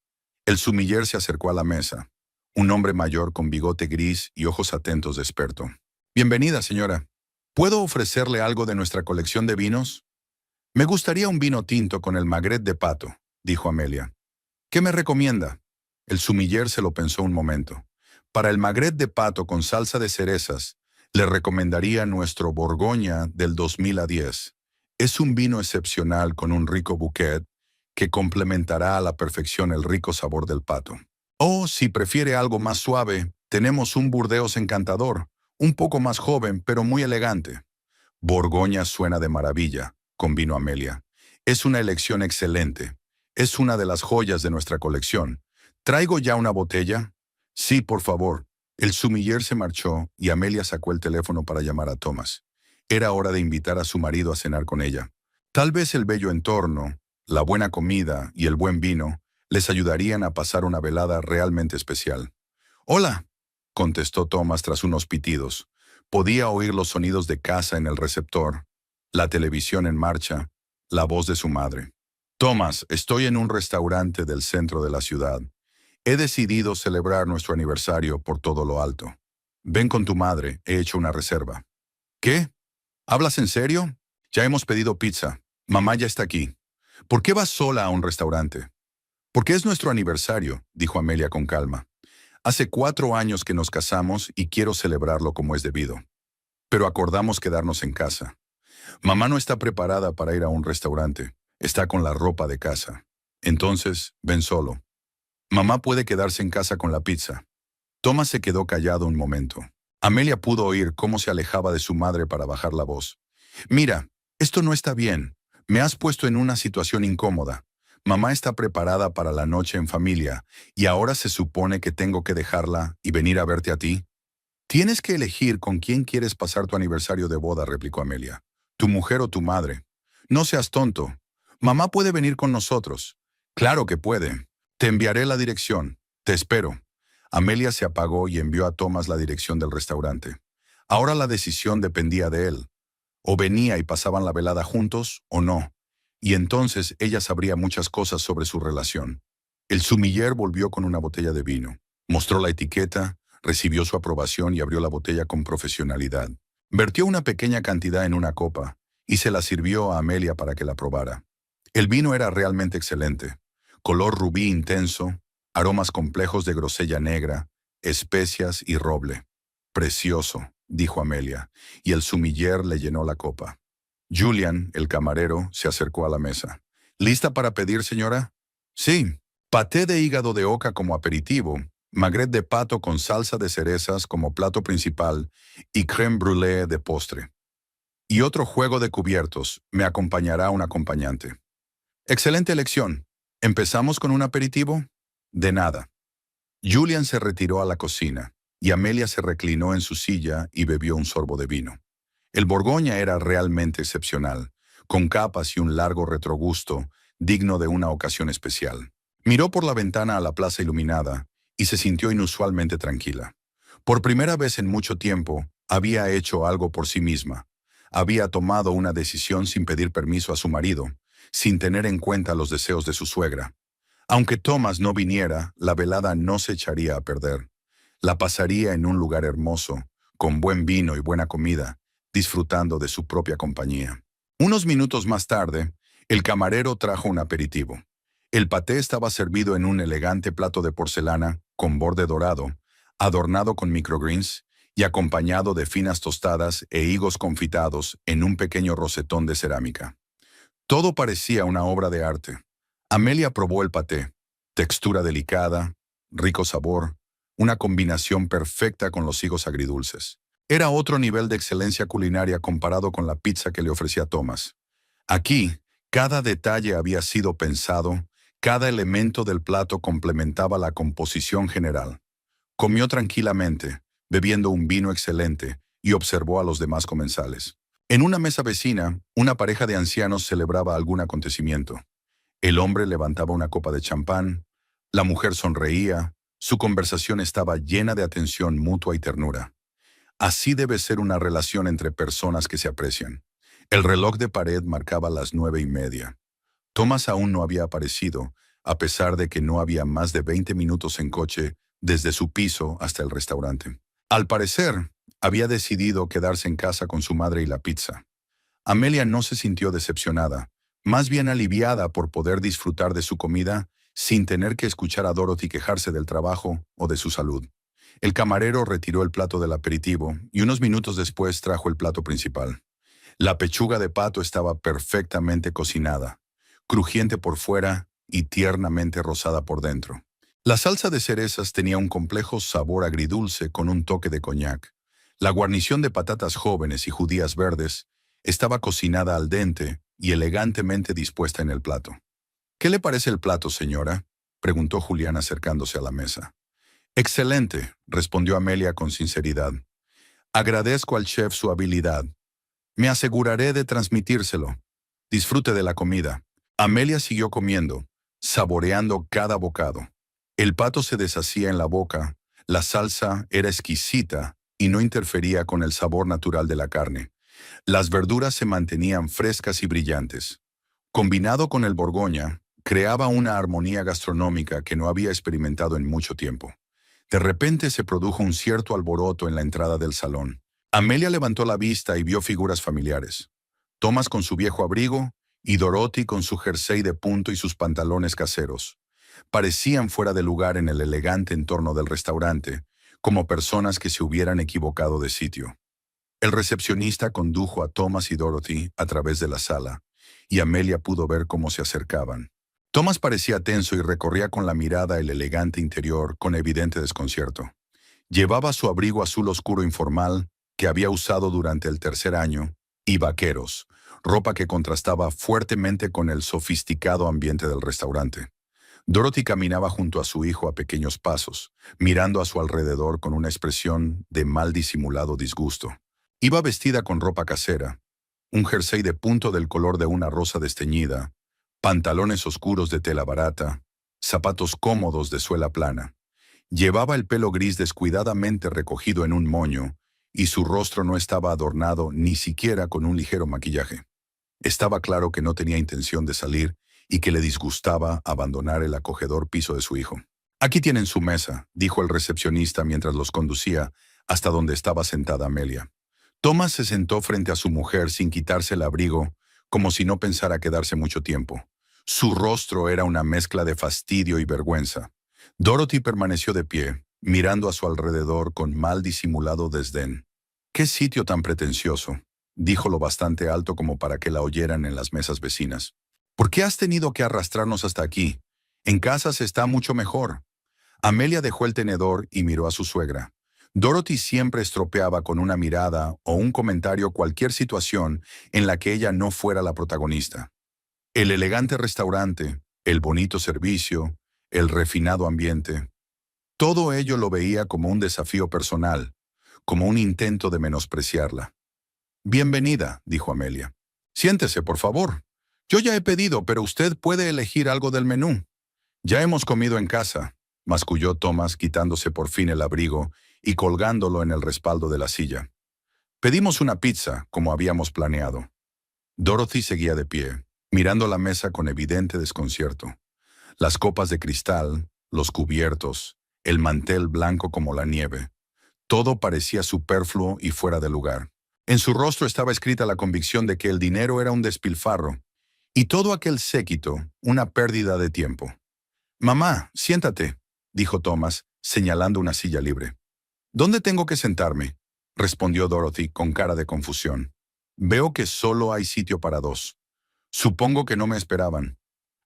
El sumiller se acercó a la mesa, un hombre mayor con bigote gris y ojos atentos de experto. Bienvenida, señora. ¿Puedo ofrecerle algo de nuestra colección de vinos? Me gustaría un vino tinto con el magret de pato, dijo Amelia. ¿Qué me recomienda? El sumiller se lo pensó un momento. Para el magret de pato con salsa de cerezas, le recomendaría nuestro Borgoña del 2010. Es un vino excepcional con un rico bouquet que complementará a la perfección el rico sabor del pato. O, si prefiere algo más suave, tenemos un Burdeos encantador, un poco más joven, pero muy elegante. Borgoña suena de maravilla, convino Amelia. Es una elección excelente. Es una de las joyas de nuestra colección. ¿Traigo ya una botella? Sí, por favor. El sumiller se marchó y Amelia sacó el teléfono para llamar a Thomas. Era hora de invitar a su marido a cenar con ella. Tal vez el bello entorno, la buena comida y el buen vino les ayudarían a pasar una velada realmente especial. «Hola», contestó Thomas tras unos pitidos. Podía oír los sonidos de casa en el receptor, la televisión en marcha, la voz de su madre. «Thomas, estoy en un restaurante del centro de la ciudad. He decidido celebrar nuestro aniversario por todo lo alto. Ven con tu madre, he hecho una reserva». «¿Qué? ¿Hablas en serio? Ya hemos pedido pizza. Mamá ya está aquí. ¿Por qué vas sola a un restaurante?» «Porque es nuestro aniversario», dijo Amelia con calma. «Hace 4 años que nos casamos y quiero celebrarlo como es debido. Pero acordamos quedarnos en casa. Mamá no está preparada para ir a un restaurante. Está con la ropa de casa. Entonces, ven solo. Mamá puede quedarse en casa con la pizza». Thomas se quedó callado un momento. Amelia pudo oír cómo se alejaba de su madre para bajar la voz. «Mira, esto no está bien. Me has puesto en una situación incómoda. Mamá está preparada para la noche en familia y ahora se supone que tengo que dejarla y venir a verte a ti». «Tienes que elegir con quién quieres pasar tu aniversario de boda», replicó Amelia. «Tu mujer o tu madre. No seas tonto. Mamá puede venir con nosotros». «Claro que puede. Te enviaré la dirección. Te espero». Amelia se apagó y envió a Thomas la dirección del restaurante. Ahora la decisión dependía de él. O venía y pasaban la velada juntos, o no. Y entonces ella sabría muchas cosas sobre su relación. El sumiller volvió con una botella de vino. Mostró la etiqueta, recibió su aprobación y abrió la botella con profesionalidad. Vertió una pequeña cantidad en una copa y se la sirvió a Amelia para que la probara. El vino era realmente excelente. Color rubí intenso, aromas complejos de grosella negra, especias y roble. «Precioso», dijo Amelia, y el sumiller le llenó la copa. Julian, el camarero, se acercó a la mesa. «¿Lista para pedir, señora?» «Sí. Paté de hígado de oca como aperitivo, magret de pato con salsa de cerezas como plato principal y crème brûlée de postre. Y otro juego de cubiertos. Me acompañará un acompañante». «Excelente elección. ¿Empezamos con un aperitivo?» «De nada». Julian se retiró a la cocina y Amelia se reclinó en su silla y bebió un sorbo de vino. El Borgoña era realmente excepcional, con capas y un largo retrogusto digno de una ocasión especial. Miró por la ventana a la plaza iluminada y se sintió inusualmente tranquila. Por primera vez en mucho tiempo, había hecho algo por sí misma. Había tomado una decisión sin pedir permiso a su marido, sin tener en cuenta los deseos de su suegra. Aunque Thomas no viniera, la velada no se echaría a perder. La pasaría en un lugar hermoso, con buen vino y buena comida, disfrutando de su propia compañía. Unos minutos más tarde, el camarero trajo un aperitivo. El paté estaba servido en un elegante plato de porcelana con borde dorado, adornado con microgreens y acompañado de finas tostadas e higos confitados en un pequeño rosetón de cerámica. Todo parecía una obra de arte. Amelia probó el paté. Textura delicada, rico sabor, una combinación perfecta con los higos agridulces. Era otro nivel de excelencia culinaria comparado con la pizza que le ofrecía Thomas. Aquí, cada detalle había sido pensado, Cada elemento del plato complementaba la composición general. Comió tranquilamente, bebiendo un vino excelente, y observó a los demás comensales. En una mesa vecina, una pareja de ancianos celebraba algún acontecimiento. El hombre levantaba una copa de champán, la mujer sonreía, su conversación estaba llena de atención mutua y ternura. Así debe ser una relación entre personas que se aprecian. El reloj de pared marcaba las 9:30. Thomas aún no había aparecido, a pesar de que no había más de 20 minutos en coche desde su piso hasta el restaurante. Al parecer, había decidido quedarse en casa con su madre y la pizza. Amelia no se sintió decepcionada, más bien aliviada por poder disfrutar de su comida sin tener que escuchar a Dorothy quejarse del trabajo o de su salud. El camarero retiró el plato del aperitivo y unos minutos después trajo el plato principal. La pechuga de pato estaba perfectamente cocinada, crujiente por fuera y tiernamente rosada por dentro. La salsa de cerezas tenía un complejo sabor agridulce con un toque de coñac. La guarnición de patatas jóvenes y judías verdes estaba cocinada al dente y elegantemente dispuesta en el plato. «¿Qué le parece el plato, señora?», preguntó Julián acercándose a la mesa. «Excelente», respondió Amelia con sinceridad. «Agradezco al chef su habilidad. Me aseguraré de transmitírselo. Disfrute de la comida». Amelia siguió comiendo, saboreando cada bocado. El pato se deshacía en la boca, la salsa era exquisita y no interfería con el sabor natural de la carne. Las verduras se mantenían frescas y brillantes. Combinado con el Borgoña, creaba una armonía gastronómica que no había experimentado en mucho tiempo. De repente se produjo un cierto alboroto en la entrada del salón. Amelia levantó la vista y vio figuras familiares. Thomas con su viejo abrigo y Dorothy con su jersey de punto y sus pantalones caseros. Parecían fuera de lugar en el elegante entorno del restaurante, como personas que se hubieran equivocado de sitio. El recepcionista condujo a Thomas y Dorothy a través de la sala, y Amelia pudo ver cómo se acercaban. Thomas parecía tenso y recorría con la mirada el elegante interior con evidente desconcierto. Llevaba su abrigo azul oscuro informal, que había usado durante el 3er año, y vaqueros, ropa que contrastaba fuertemente con el sofisticado ambiente del restaurante. Dorothy caminaba junto a su hijo a pequeños pasos, mirando a su alrededor con una expresión de mal disimulado disgusto. Iba vestida con ropa casera, un jersey de punto del color de una rosa desteñida, pantalones oscuros de tela barata, zapatos cómodos de suela plana. Llevaba el pelo gris descuidadamente recogido en un moño, y su rostro no estaba adornado ni siquiera con un ligero maquillaje. Estaba claro que no tenía intención de salir y que le disgustaba abandonar el acogedor piso de su hijo. «Aquí tienen su mesa», dijo el recepcionista mientras los conducía hasta donde estaba sentada Amelia. Thomas se sentó frente a su mujer sin quitarse el abrigo, como si no pensara quedarse mucho tiempo. Su rostro era una mezcla de fastidio y vergüenza. Dorothy permaneció de pie, mirando a su alrededor con mal disimulado desdén. «¿Qué sitio tan pretencioso?», dijo lo bastante alto como para que la oyeran en las mesas vecinas. «¿Por qué has tenido que arrastrarnos hasta aquí? En casa se está mucho mejor». Amelia dejó el tenedor y miró a su suegra. Dorothy siempre estropeaba con una mirada o un comentario cualquier situación en la que ella no fuera la protagonista. El elegante restaurante, el bonito servicio, el refinado ambiente, todo ello lo veía como un desafío personal, como un intento de menospreciarla. «Bienvenida», dijo Amelia. «Siéntese, por favor. Yo ya he pedido, pero usted puede elegir algo del menú». «Ya hemos comido en casa», masculló Thomas quitándose por fin el abrigo y colgándolo en el respaldo de la silla. «Pedimos una pizza, como habíamos planeado». Dorothy seguía de pie, mirando la mesa con evidente desconcierto. Las copas de cristal, los cubiertos, el mantel blanco como la nieve. Todo parecía superfluo y fuera de lugar. En su rostro estaba escrita la convicción de que el dinero era un despilfarro, y todo aquel séquito una pérdida de tiempo. «Mamá, siéntate», dijo Thomas, señalando una silla libre. «¿Dónde tengo que sentarme?», respondió Dorothy con cara de confusión. «Veo que solo hay sitio para 2. Supongo que no me esperaban».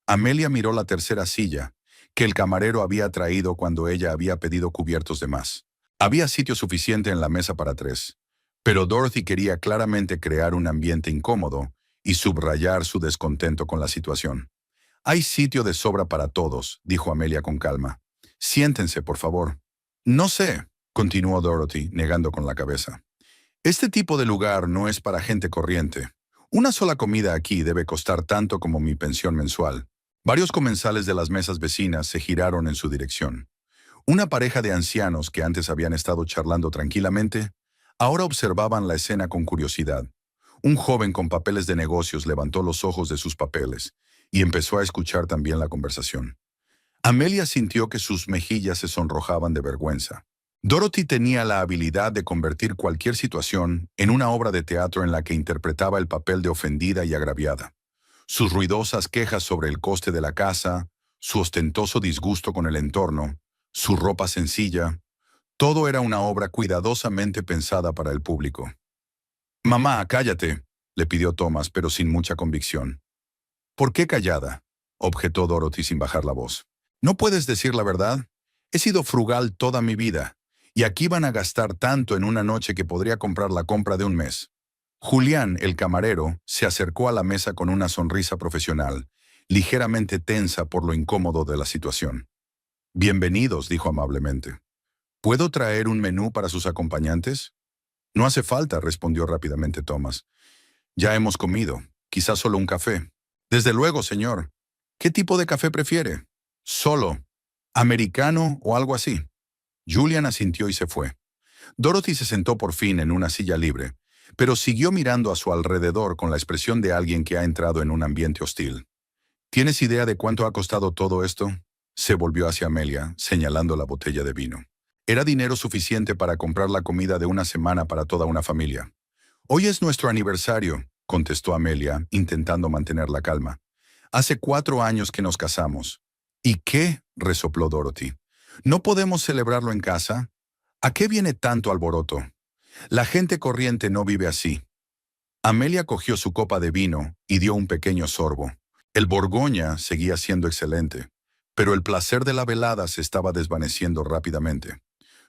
Amelia miró la tercera silla, que el camarero había traído cuando ella había pedido cubiertos de más. Había sitio suficiente en la mesa para 3, pero Dorothy quería claramente crear un ambiente incómodo y subrayar su descontento con la situación. Hay sitio de sobra para todos, dijo Amelia con calma. Siéntense, por favor. No sé, continuó Dorothy, negando con la cabeza. Este tipo de lugar no es para gente corriente. Una sola comida aquí debe costar tanto como mi pensión mensual. Varios comensales de las mesas vecinas se giraron en su dirección. Una pareja de ancianos que antes habían estado charlando tranquilamente, ahora observaban la escena con curiosidad. Un joven con papeles de negocios levantó los ojos de sus papeles y empezó a escuchar también la conversación. Amelia sintió que sus mejillas se sonrojaban de vergüenza. Dorothy tenía la habilidad de convertir cualquier situación en una obra de teatro en la que interpretaba el papel de ofendida y agraviada. Sus ruidosas quejas sobre el coste de la casa, su ostentoso disgusto con el entorno, su ropa sencilla, todo era una obra cuidadosamente pensada para el público. «Mamá, cállate», le pidió Thomas, pero sin mucha convicción. «¿Por qué callada?», objetó Dorothy sin bajar la voz. «¿No puedes decir la verdad? He sido frugal toda mi vida, y aquí van a gastar tanto en una noche que podría comprar la compra de un mes». Julián, el camarero, se acercó a la mesa con una sonrisa profesional, ligeramente tensa por lo incómodo de la situación. «Bienvenidos», dijo amablemente. «¿Puedo traer un menú para sus acompañantes?» «No hace falta», respondió rápidamente Thomas. «Ya hemos comido. Quizás solo un café». «Desde luego, señor. ¿Qué tipo de café prefiere?» «Solo. ¿Americano o algo así?» Julian asintió y se fue. Dorothy se sentó por fin en una silla libre, pero siguió mirando a su alrededor con la expresión de alguien que ha entrado en un ambiente hostil. ¿Tienes idea de cuánto ha costado todo esto?, se volvió hacia Amelia, señalando la botella de vino. Era dinero suficiente para comprar la comida de una semana para toda una familia. «Hoy es nuestro aniversario», contestó Amelia, intentando mantener la calma. «Hace 4 años que nos casamos». «¿Y qué?», resopló Dorothy. «¿No podemos celebrarlo en casa? ¿A qué viene tanto alboroto? La gente corriente no vive así». Amelia cogió su copa de vino y dio un pequeño sorbo. El Borgoña seguía siendo excelente, pero el placer de la velada se estaba desvaneciendo rápidamente.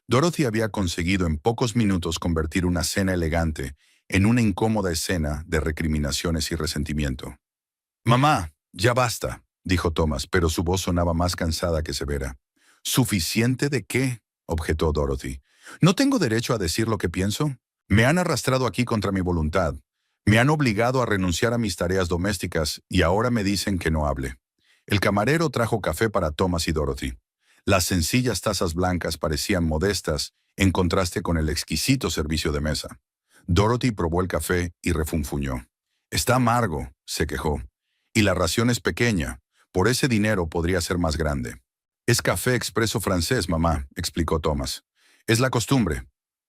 Dorothy había conseguido en pocos minutos convertir una cena elegante en una incómoda escena de recriminaciones y resentimiento. «Mamá, ya basta», dijo Thomas, pero su voz sonaba más cansada que severa. «¿Suficiente de qué?», objetó Dorothy. «¿No tengo derecho a decir lo que pienso? Me han arrastrado aquí contra mi voluntad. Me han obligado a renunciar a mis tareas domésticas y ahora me dicen que no hable». El camarero trajo café para Thomas y Dorothy. Las sencillas tazas blancas parecían modestas en contraste con el exquisito servicio de mesa. Dorothy probó el café y refunfuñó. «Está amargo», se quejó. «Y la ración es pequeña. Por ese dinero podría ser más grande». «Es café expreso francés, mamá», explicó Thomas. «Es la costumbre».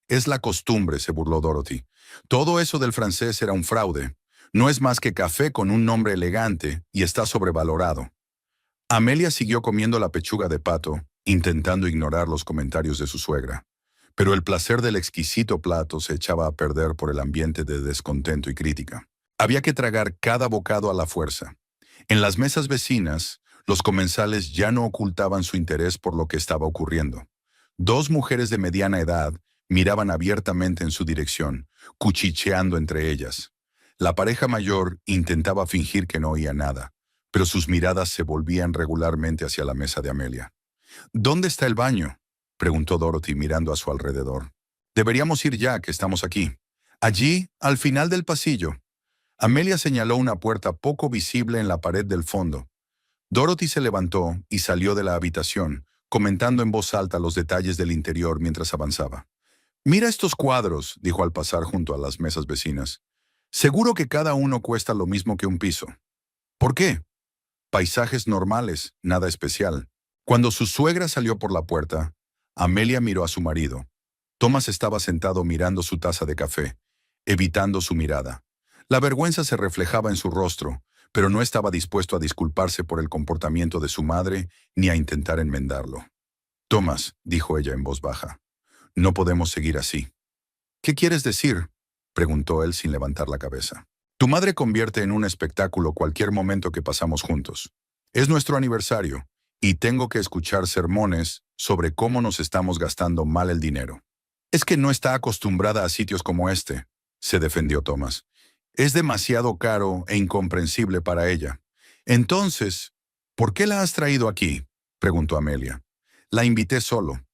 «Es la costumbre», se burló Dorothy. «Todo eso del francés era un fraude. No es más que café con un nombre elegante y está sobrevalorado». Amelia siguió comiendo la pechuga de pato, intentando ignorar los comentarios de su suegra. Pero el placer del exquisito plato se echaba a perder por el ambiente de descontento y crítica. Había que tragar cada bocado a la fuerza. En las mesas vecinas, los comensales ya no ocultaban su interés por lo que estaba ocurriendo. 2 mujeres de mediana edad miraban abiertamente en su dirección, cuchicheando entre ellas. La pareja mayor intentaba fingir que no oía nada, pero sus miradas se volvían regularmente hacia la mesa de Amelia. «¿Dónde está el baño?», preguntó Dorothy mirando a su alrededor. «Deberíamos ir ya, que estamos aquí». «Allí, al final del pasillo». Amelia señaló una puerta poco visible en la pared del fondo. Dorothy se levantó y salió de la habitación, comentando en voz alta los detalles del interior mientras avanzaba. «Mira estos cuadros», dijo al pasar junto a las mesas vecinas. «Seguro que cada uno cuesta lo mismo que un piso». «¿Por qué?» «Paisajes normales, nada especial». Cuando su suegra salió por la puerta, Amelia miró a su marido. Thomas estaba sentado mirando su taza de café, evitando su mirada. La vergüenza se reflejaba en su rostro, pero no estaba dispuesto a disculparse por el comportamiento de su madre ni a intentar enmendarlo. «Thomas», dijo ella en voz baja, «no podemos seguir así». «¿Qué quieres decir?», preguntó él sin levantar la cabeza. «Tu madre convierte en un espectáculo cualquier momento que pasamos juntos. Es nuestro aniversario, y tengo que escuchar sermones sobre cómo nos estamos gastando mal el dinero». «Es que no está acostumbrada a sitios como este», se defendió Thomas. «Es demasiado caro e incomprensible para ella. Entonces, ¿Por qué la has traído aquí?, preguntó Amelia. La invité solo.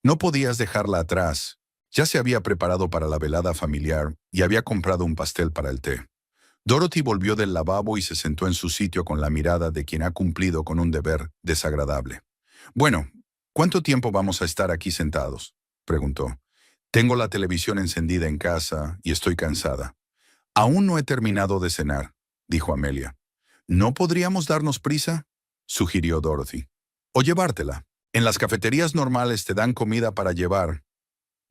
No podías dejarla atrás. Ya se había preparado para la velada familiar y había comprado un pastel para el té. Dorothy volvió del lavabo y se sentó en su sitio con la mirada de quien ha cumplido con un deber desagradable. Bueno, ¿cuánto tiempo vamos a estar aquí sentados?, preguntó. Tengo la televisión encendida en casa y estoy cansada. Aún no he terminado de cenar, dijo Amelia. ¿No podríamos darnos prisa?, sugirió Dorothy. O llevártela. En las cafeterías normales te dan comida para llevar.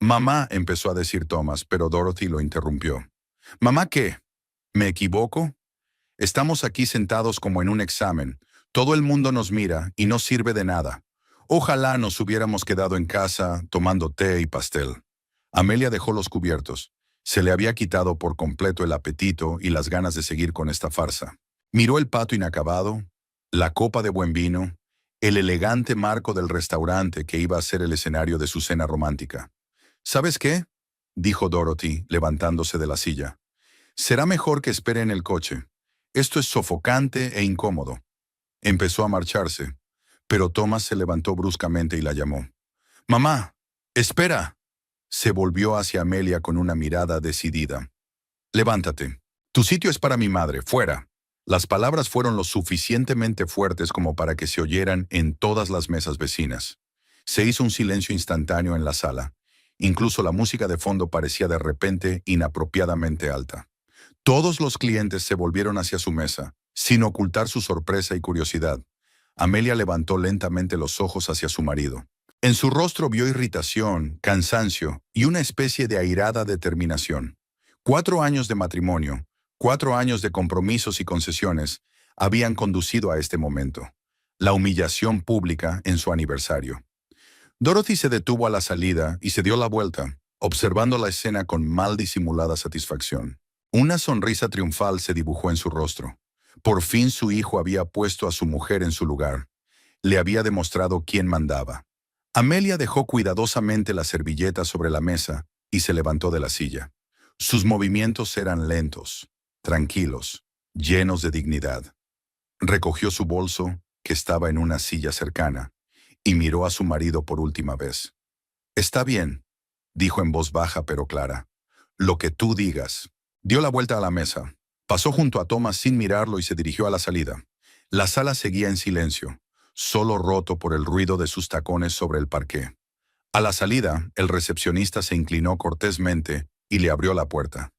Mamá, empezó a decir Thomas, pero Dorothy lo interrumpió. ¿Mamá qué? ¿Me equivoco? Estamos aquí sentados como en un examen. Todo el mundo nos mira y no sirve de nada. Ojalá nos hubiéramos quedado en casa tomando té y pastel. Amelia dejó los cubiertos. Se le había quitado por completo el apetito y las ganas de seguir con esta farsa. Miró el patio inacabado, la copa de buen vino, el elegante marco del restaurante que iba a ser el escenario de su cena romántica. ¿Sabes qué?, dijo Dorothy, levantándose de la silla. Será mejor que espere en el coche. Esto es sofocante e incómodo. Empezó a marcharse, pero Thomas se levantó bruscamente y la llamó. «Mamá, espera». Se volvió hacia Amelia con una mirada decidida. «Levántate. Tu sitio es para mi madre. Fuera». Las palabras fueron lo suficientemente fuertes como para que se oyeran en todas las mesas vecinas. Se hizo un silencio instantáneo en la sala. Incluso la música de fondo parecía de repente inapropiadamente alta. Todos los clientes se volvieron hacia su mesa, sin ocultar su sorpresa y curiosidad. Amelia levantó lentamente los ojos hacia su marido. En su rostro vio irritación, cansancio y una especie de airada determinación. 4 años de matrimonio, 4 años de compromisos y concesiones habían conducido a este momento. La humillación pública en su aniversario. Dorothy se detuvo a la salida y se dio la vuelta, observando la escena con mal disimulada satisfacción. Una sonrisa triunfal se dibujó en su rostro. Por fin su hijo había puesto a su mujer en su lugar. Le había demostrado quién mandaba. Amelia dejó cuidadosamente la servilleta sobre la mesa y se levantó de la silla. Sus movimientos eran lentos, tranquilos, llenos de dignidad. Recogió su bolso, que estaba en una silla cercana, y miró a su marido por última vez. «Está bien», dijo en voz baja pero clara. «Lo que tú digas». Dio la vuelta a la mesa. Pasó junto a Thomas sin mirarlo y se dirigió a la salida. La sala seguía en silencio, solo roto por el ruido de sus tacones sobre el parqué. A la salida, el recepcionista se inclinó cortésmente y le abrió la puerta.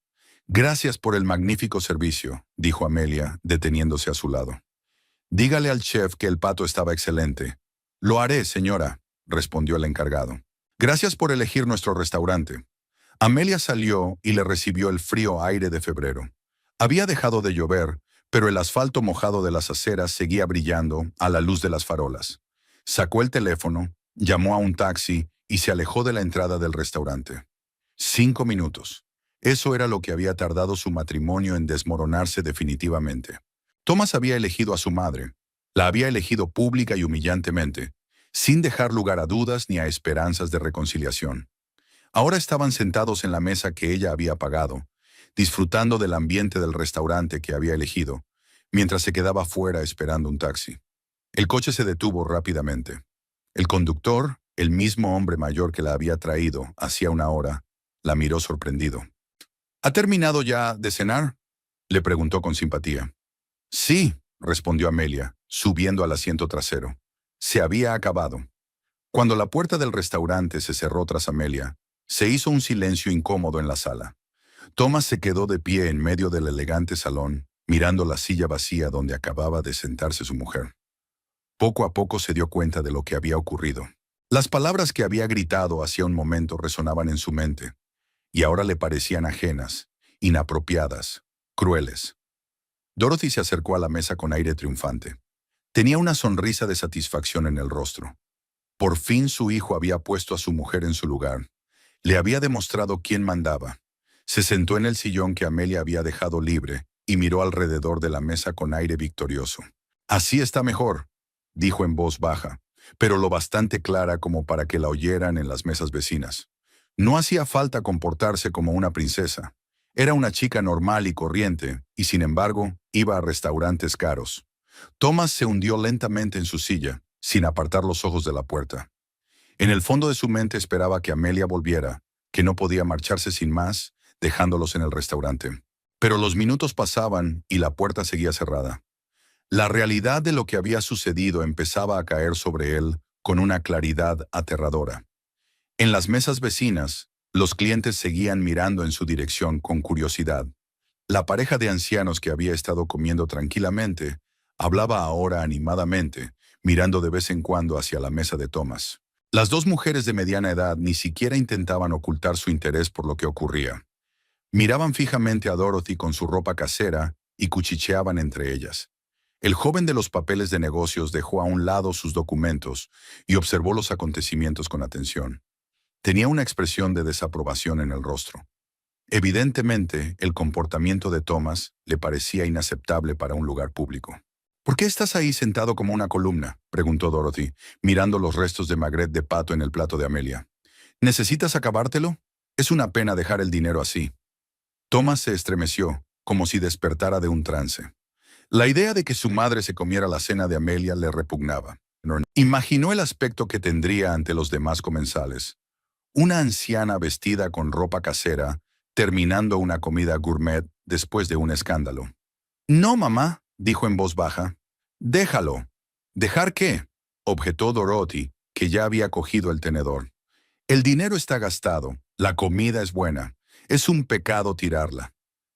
«Gracias por el magnífico servicio», dijo Amelia, deteniéndose a su lado. «Dígale al chef que el pato estaba excelente». «Lo haré, señora», respondió el encargado. «Gracias por elegir nuestro restaurante». Amelia salió y le recibió el frío aire de febrero. Había dejado de llover, pero el asfalto mojado de las aceras seguía brillando a la luz de las farolas. Sacó el teléfono, llamó a un taxi y se alejó de la entrada del restaurante. 5 minutos. Eso era lo que había tardado su matrimonio en desmoronarse definitivamente. Thomas había elegido a su madre. La había elegido pública y humillantemente, sin dejar lugar a dudas ni a esperanzas de reconciliación. Ahora estaban sentados en la mesa que ella había pagado, disfrutando del ambiente del restaurante que había elegido, mientras se quedaba fuera esperando un taxi. El coche se detuvo rápidamente. El conductor, el mismo hombre mayor que la había traído hacía una hora, la miró sorprendido. «¿Ha terminado ya de cenar?», le preguntó con simpatía. «Sí», respondió Amelia, subiendo al asiento trasero. Se había acabado. Cuando la puerta del restaurante se cerró tras Amelia, se hizo un silencio incómodo en la sala. Thomas se quedó de pie en medio del elegante salón, mirando la silla vacía donde acababa de sentarse su mujer. Poco a poco se dio cuenta de lo que había ocurrido. Las palabras que había gritado hacía un momento resonaban en su mente, y ahora le parecían ajenas, inapropiadas, crueles. Dorothy se acercó a la mesa con aire triunfante. Tenía una sonrisa de satisfacción en el rostro. Por fin su hijo había puesto a su mujer en su lugar. Le había demostrado quién mandaba. Se sentó en el sillón que Amelia había dejado libre y miró alrededor de la mesa con aire victorioso. «Así está mejor», dijo en voz baja, pero lo bastante clara como para que la oyeran en las mesas vecinas. No hacía falta comportarse como una princesa. Era una chica normal y corriente, y sin embargo, iba a restaurantes caros. Thomas se hundió lentamente en su silla, sin apartar los ojos de la puerta. En el fondo de su mente esperaba que Amelia volviera, que no podía marcharse sin más, dejándolos en el restaurante. Pero los minutos pasaban y la puerta seguía cerrada. La realidad de lo que había sucedido empezaba a caer sobre él con una claridad aterradora. En las mesas vecinas, los clientes seguían mirando en su dirección con curiosidad. La pareja de ancianos que había estado comiendo tranquilamente hablaba ahora animadamente, mirando de vez en cuando hacia la mesa de Thomas. Las dos mujeres de mediana edad ni siquiera intentaban ocultar su interés por lo que ocurría. Miraban fijamente a Dorothy con su ropa casera y cuchicheaban entre ellas. El joven de los papeles de negocios dejó a un lado sus documentos y observó los acontecimientos con atención. Tenía una expresión de desaprobación en el rostro. Evidentemente, el comportamiento de Thomas le parecía inaceptable para un lugar público. ¿Por qué estás ahí sentado como una columna?, preguntó Dorothy, mirando los restos de magret de pato en el plato de Amelia. ¿Necesitas acabártelo? Es una pena dejar el dinero así. Thomas se estremeció, como si despertara de un trance. La idea de que su madre se comiera la cena de Amelia le repugnaba. Imaginó el aspecto que tendría ante los demás comensales. Una anciana vestida con ropa casera, terminando una comida gourmet después de un escándalo. «No, mamá», dijo en voz baja. «Déjalo». «¿Dejar qué?», objetó Dorothy, que ya había cogido el tenedor. «El dinero está gastado, la comida es buena. Es un pecado tirarla».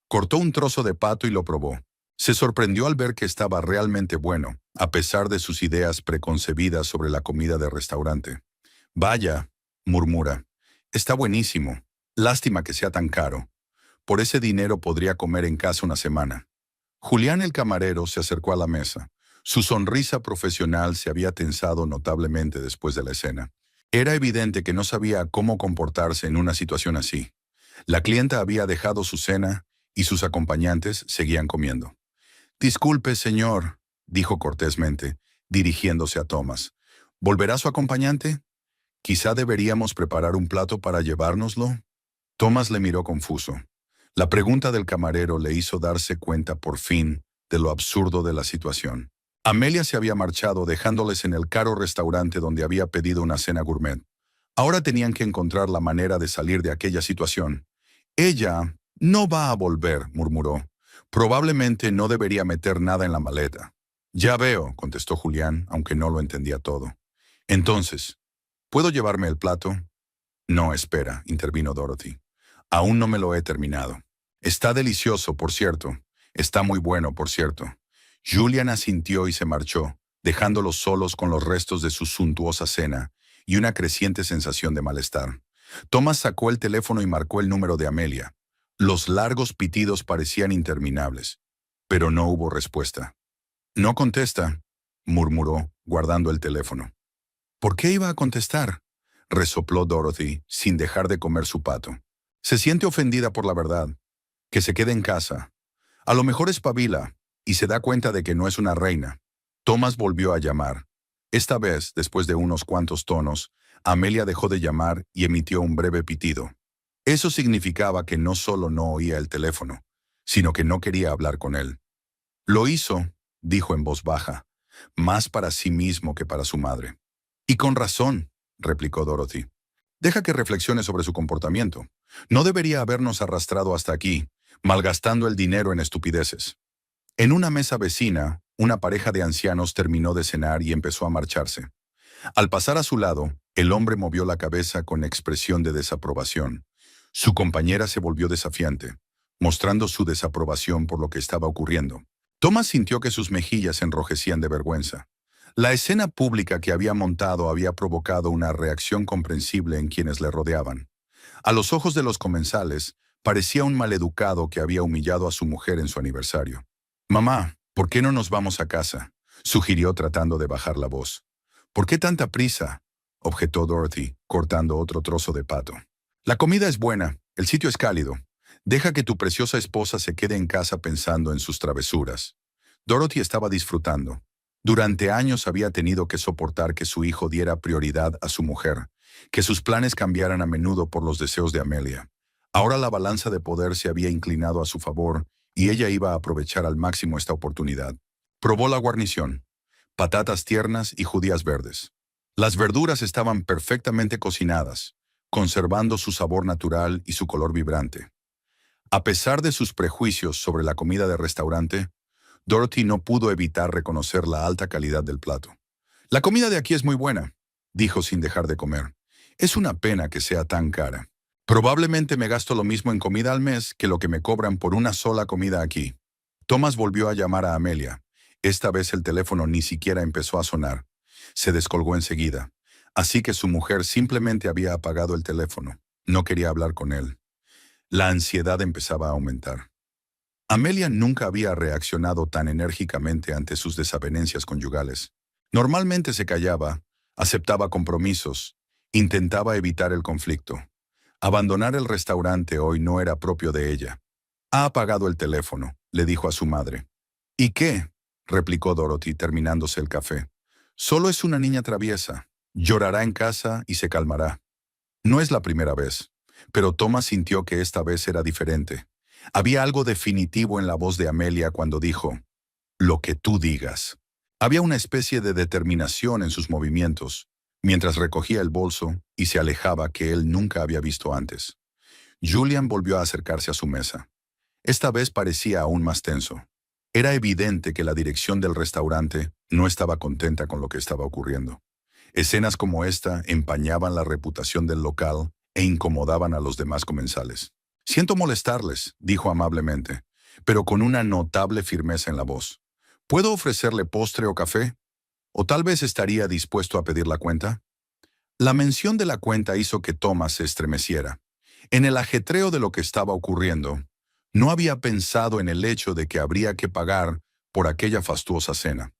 Cortó un trozo de pato y lo probó. Se sorprendió al ver que estaba realmente bueno, a pesar de sus ideas preconcebidas sobre la comida de restaurante. «Vaya», murmura, «está buenísimo. Lástima que sea tan caro. Por ese dinero podría comer en casa una semana». Julián el camarero se acercó a la mesa. Su sonrisa profesional se había tensado notablemente después de la escena. Era evidente que no sabía cómo comportarse en una situación así. La clienta había dejado su cena y sus acompañantes seguían comiendo. «Disculpe, señor», dijo cortésmente, dirigiéndose a Thomas. «¿Volverá su acompañante? Quizá deberíamos preparar un plato para llevárnoslo». Thomas le miró confuso. La pregunta del camarero le hizo darse cuenta por fin de lo absurdo de la situación. Amelia se había marchado dejándoles en el caro restaurante donde había pedido una cena gourmet. Ahora tenían que encontrar la manera de salir de aquella situación. «Ella no va a volver», murmuró. «Probablemente no debería meter nada en la maleta». «Ya veo», contestó Julián, aunque no lo entendía todo. «Entonces, ¿puedo llevarme el plato?» «No, espera», intervino Dorothy. «Aún no me lo he terminado. Está delicioso, por cierto. Está muy bueno, por cierto». Julian asintió y se marchó, dejándolos solos con los restos de su suntuosa cena y una creciente sensación de malestar. Thomas sacó el teléfono y marcó el número de Amelia. Los largos pitidos parecían interminables, pero no hubo respuesta. «No contesta», murmuró, guardando el teléfono. «¿Por qué iba a contestar?», resopló Dorothy, sin dejar de comer su pato. «Se siente ofendida por la verdad. Que se quede en casa. A lo mejor espabila y se da cuenta de que no es una reina». Thomas volvió a llamar. Esta vez, después de unos cuantos tonos, Amelia dejó de llamar y emitió un breve pitido. Eso significaba que no solo no oía el teléfono, sino que no quería hablar con él. «Lo hizo», dijo en voz baja, más para sí mismo que para su madre. «Y con razón», replicó Dorothy. «Deja que reflexione sobre su comportamiento. No debería habernos arrastrado hasta aquí, malgastando el dinero en estupideces». En una mesa vecina, una pareja de ancianos terminó de cenar y empezó a marcharse. Al pasar a su lado, el hombre movió la cabeza con expresión de desaprobación. Su compañera se volvió desafiante, mostrando su desaprobación por lo que estaba ocurriendo. Thomas sintió que sus mejillas se enrojecían de vergüenza. La escena pública que había montado había provocado una reacción comprensible en quienes le rodeaban. A los ojos de los comensales, parecía un maleducado que había humillado a su mujer en su aniversario. «Mamá, ¿por qué no nos vamos a casa?», sugirió tratando de bajar la voz. «¿Por qué tanta prisa?», objetó Dorothy, cortando otro trozo de pato. «La comida es buena, el sitio es cálido. Deja que tu preciosa esposa se quede en casa pensando en sus travesuras». Dorothy estaba disfrutando. Durante años había tenido que soportar que su hijo diera prioridad a su mujer, que sus planes cambiaran a menudo por los deseos de Amelia. Ahora la balanza de poder se había inclinado a su favor y ella iba a aprovechar al máximo esta oportunidad. Probó la guarnición: patatas tiernas y judías verdes. Las verduras estaban perfectamente cocinadas, conservando su sabor natural y su color vibrante. A pesar de sus prejuicios sobre la comida de restaurante, Dorothy no pudo evitar reconocer la alta calidad del plato. «La comida de aquí es muy buena», dijo sin dejar de comer. «Es una pena que sea tan cara. Probablemente me gasto lo mismo en comida al mes que lo que me cobran por una sola comida aquí». Thomas volvió a llamar a Amelia. Esta vez el teléfono ni siquiera empezó a sonar. Se descolgó enseguida. Así que su mujer simplemente había apagado el teléfono. No quería hablar con él. La ansiedad empezaba a aumentar. Amelia nunca había reaccionado tan enérgicamente ante sus desavenencias conyugales. Normalmente se callaba, aceptaba compromisos, intentaba evitar el conflicto. Abandonar el restaurante hoy no era propio de ella. «Ha apagado el teléfono», le dijo a su madre. «¿Y qué?», replicó Dorothy terminándose el café. «Solo es una niña traviesa. Llorará en casa y se calmará». No es la primera vez, pero Thomas sintió que esta vez era diferente. Había algo definitivo en la voz de Amelia cuando dijo: «Lo que tú digas». Había una especie de determinación en sus movimientos, mientras recogía el bolso y se alejaba que él nunca había visto antes. Julian volvió a acercarse a su mesa. Esta vez parecía aún más tenso. Era evidente que la dirección del restaurante no estaba contenta con lo que estaba ocurriendo. Escenas como esta empañaban la reputación del local e incomodaban a los demás comensales. «Siento molestarles», dijo amablemente, pero con una notable firmeza en la voz. «¿Puedo ofrecerle postre o café? ¿O tal vez estaría dispuesto a pedir la cuenta?» La mención de la cuenta hizo que Thomas se estremeciera. En el ajetreo de lo que estaba ocurriendo, no había pensado en el hecho de que habría que pagar por aquella fastuosa cena.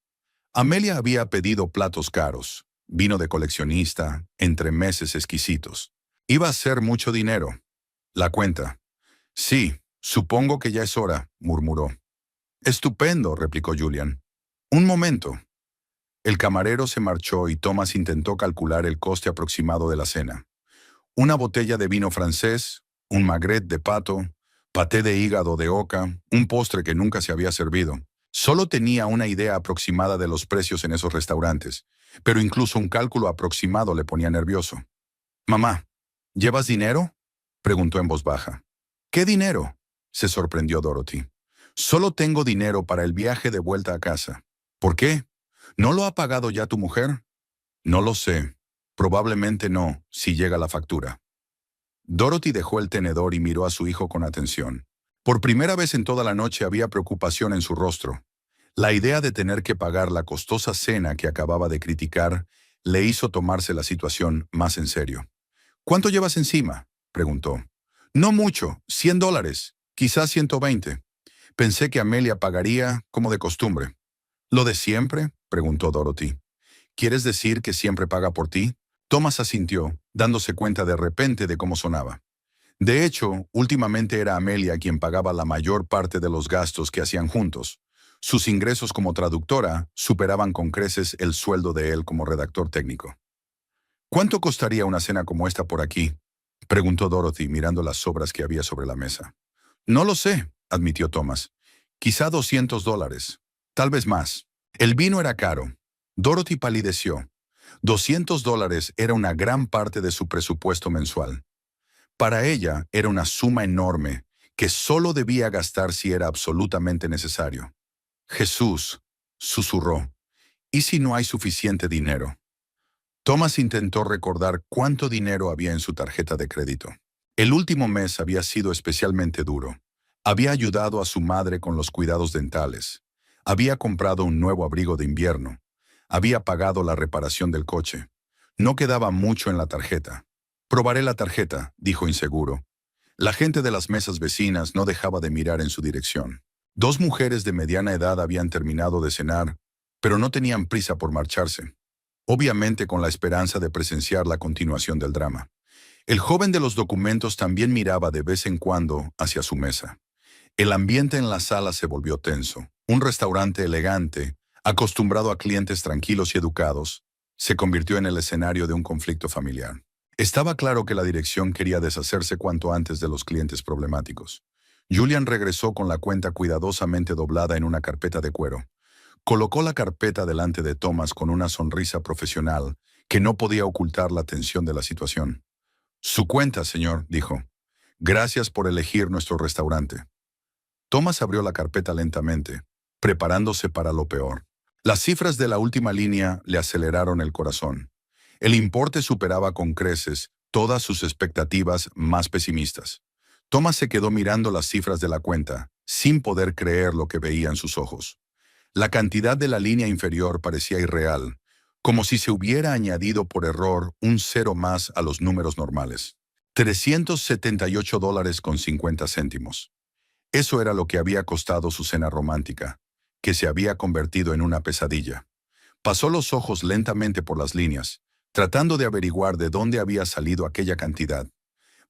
Amelia había pedido platos caros, vino de coleccionista, entremeses exquisitos. Iba a ser mucho dinero. La cuenta. «Sí, supongo que ya es hora», murmuró. «Estupendo», replicó Julian. «Un momento». El camarero se marchó y Thomas intentó calcular el coste aproximado de la cena. Una botella de vino francés, un magret de pato, paté de hígado de oca, un postre que nunca se había servido. Solo tenía una idea aproximada de los precios en esos restaurantes, pero incluso un cálculo aproximado le ponía nervioso. «Mamá, ¿llevas dinero?», preguntó en voz baja. «¿Qué dinero?», se sorprendió Dorothy. «Solo tengo dinero para el viaje de vuelta a casa». «¿Por qué? ¿No lo ha pagado ya tu mujer?» «No lo sé. Probablemente no, si llega la factura». Dorothy dejó el tenedor y miró a su hijo con atención. Por primera vez en toda la noche había preocupación en su rostro. La idea de tener que pagar la costosa cena que acababa de criticar le hizo tomarse la situación más en serio. «¿Cuánto llevas encima?», preguntó. «No mucho, $100, quizás 120. Pensé que Amelia pagaría como de costumbre». «¿Lo de siempre?», preguntó Dorothy. «¿Quieres decir que siempre paga por ti?». Thomas asintió, dándose cuenta de repente de cómo sonaba. De hecho, últimamente era Amelia quien pagaba la mayor parte de los gastos que hacían juntos. Sus ingresos como traductora superaban con creces el sueldo de él como redactor técnico. «¿Cuánto costaría una cena como esta por aquí?», preguntó Dorothy mirando las sobras que había sobre la mesa. «No lo sé», admitió Thomas. «Quizá $200. Tal vez más». El vino era caro. Dorothy palideció. $200 era una gran parte de su presupuesto mensual. Para ella era una suma enorme que solo debía gastar si era absolutamente necesario. «Jesús», susurró, «¿y si no hay suficiente dinero?». Thomas intentó recordar cuánto dinero había en su tarjeta de crédito. El último mes había sido especialmente duro. Había ayudado a su madre con los cuidados dentales. Había comprado un nuevo abrigo de invierno. Había pagado la reparación del coche. No quedaba mucho en la tarjeta. «Probaré la tarjeta», dijo inseguro. La gente de las mesas vecinas no dejaba de mirar en su dirección. Dos mujeres de mediana edad habían terminado de cenar, pero no tenían prisa por marcharse, obviamente con la esperanza de presenciar la continuación del drama. El joven de los documentos también miraba de vez en cuando hacia su mesa. El ambiente en la sala se volvió tenso. Un restaurante elegante, acostumbrado a clientes tranquilos y educados, se convirtió en el escenario de un conflicto familiar. Estaba claro que la dirección quería deshacerse cuanto antes de los clientes problemáticos. Julian regresó con la cuenta cuidadosamente doblada en una carpeta de cuero. Colocó la carpeta delante de Thomas con una sonrisa profesional que no podía ocultar la tensión de la situación. Su cuenta, señor, dijo. Gracias por elegir nuestro restaurante. Thomas abrió la carpeta lentamente, preparándose para lo peor. Las cifras de la última línea le aceleraron el corazón. El importe superaba con creces todas sus expectativas más pesimistas. Thomas se quedó mirando las cifras de la cuenta, sin poder creer lo que veía en sus ojos. La cantidad de la línea inferior parecía irreal, como si se hubiera añadido por error un cero más a los números normales. $378.50. Eso era lo que había costado su cena romántica, que se había convertido en una pesadilla. Pasó los ojos lentamente por las líneas, tratando de averiguar de dónde había salido aquella cantidad.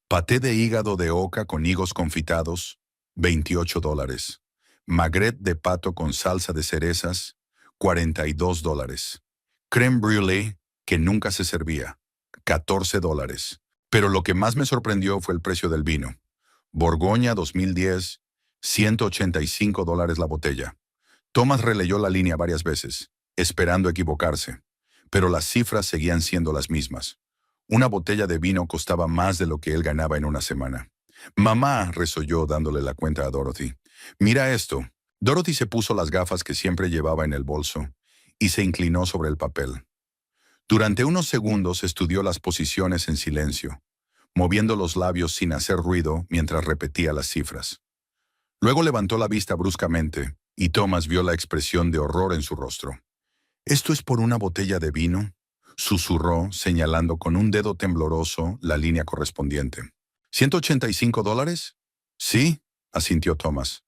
Paté de hígado de oca con higos confitados, $28. Magret de pato con salsa de cerezas, $42. Crème brûlée, que nunca se servía, $14. Pero lo que más me sorprendió fue el precio del vino. Borgoña 2010, $185 la botella. Thomas releyó la línea varias veces, esperando equivocarse, pero las cifras seguían siendo las mismas. Una botella de vino costaba más de lo que él ganaba en una semana. Mamá, resolló dándole la cuenta a Dorothy. Mira esto. Dorothy se puso las gafas que siempre llevaba en el bolso y se inclinó sobre el papel. Durante unos segundos estudió las posiciones en silencio, moviendo los labios sin hacer ruido mientras repetía las cifras. Luego levantó la vista bruscamente y Thomas vio la expresión de horror en su rostro. ¿Esto es por una botella de vino?, susurró, señalando con un dedo tembloroso la línea correspondiente. ¿$185? Sí, asintió Thomas.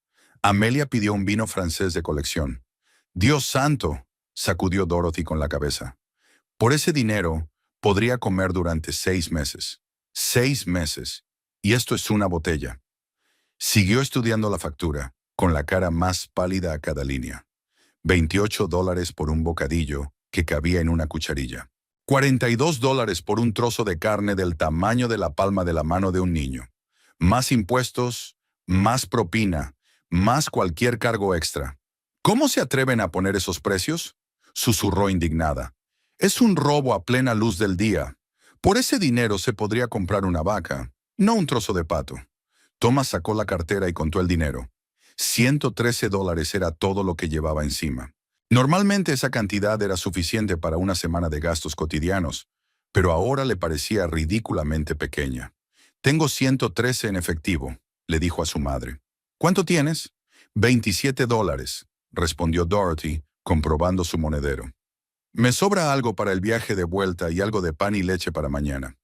Amelia pidió un vino francés de colección. ¡Dios santo!, sacudió Dorothy con la cabeza. Por ese dinero podría comer durante 6 meses. 6 meses. Y esto es una botella. Siguió estudiando la factura, con la cara más pálida a cada línea. $28 por un bocadillo que cabía en una cucharilla. $42 por un trozo de carne del tamaño de la palma de la mano de un niño. Más impuestos, más propina, más cualquier cargo extra. ¿Cómo se atreven a poner esos precios?, susurró indignada. Es un robo a plena luz del día. Por ese dinero se podría comprar una vaca, no un trozo de pato. Thomas sacó la cartera y contó el dinero. $113 era todo lo que llevaba encima. Normalmente esa cantidad era suficiente para una semana de gastos cotidianos, pero ahora le parecía ridículamente pequeña. Tengo 113 en efectivo, le dijo a su madre. ¿Cuánto tienes? $27, respondió Dorothy, comprobando su monedero. Me sobra algo para el viaje de vuelta y algo de pan y leche para mañana.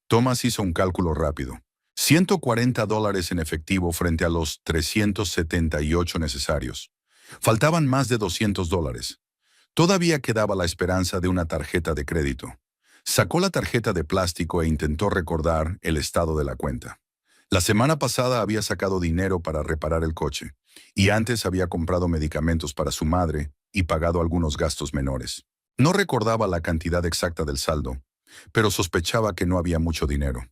Thomas hizo un cálculo rápido. $140 en efectivo frente a los 378 necesarios. Faltaban más de $200. Todavía quedaba la esperanza de una tarjeta de crédito. Sacó la tarjeta de plástico e intentó recordar el estado de la cuenta. La semana pasada había sacado dinero para reparar el coche, y antes había comprado medicamentos para su madre y pagado algunos gastos menores. No recordaba la cantidad exacta del saldo, pero sospechaba que no había mucho dinero.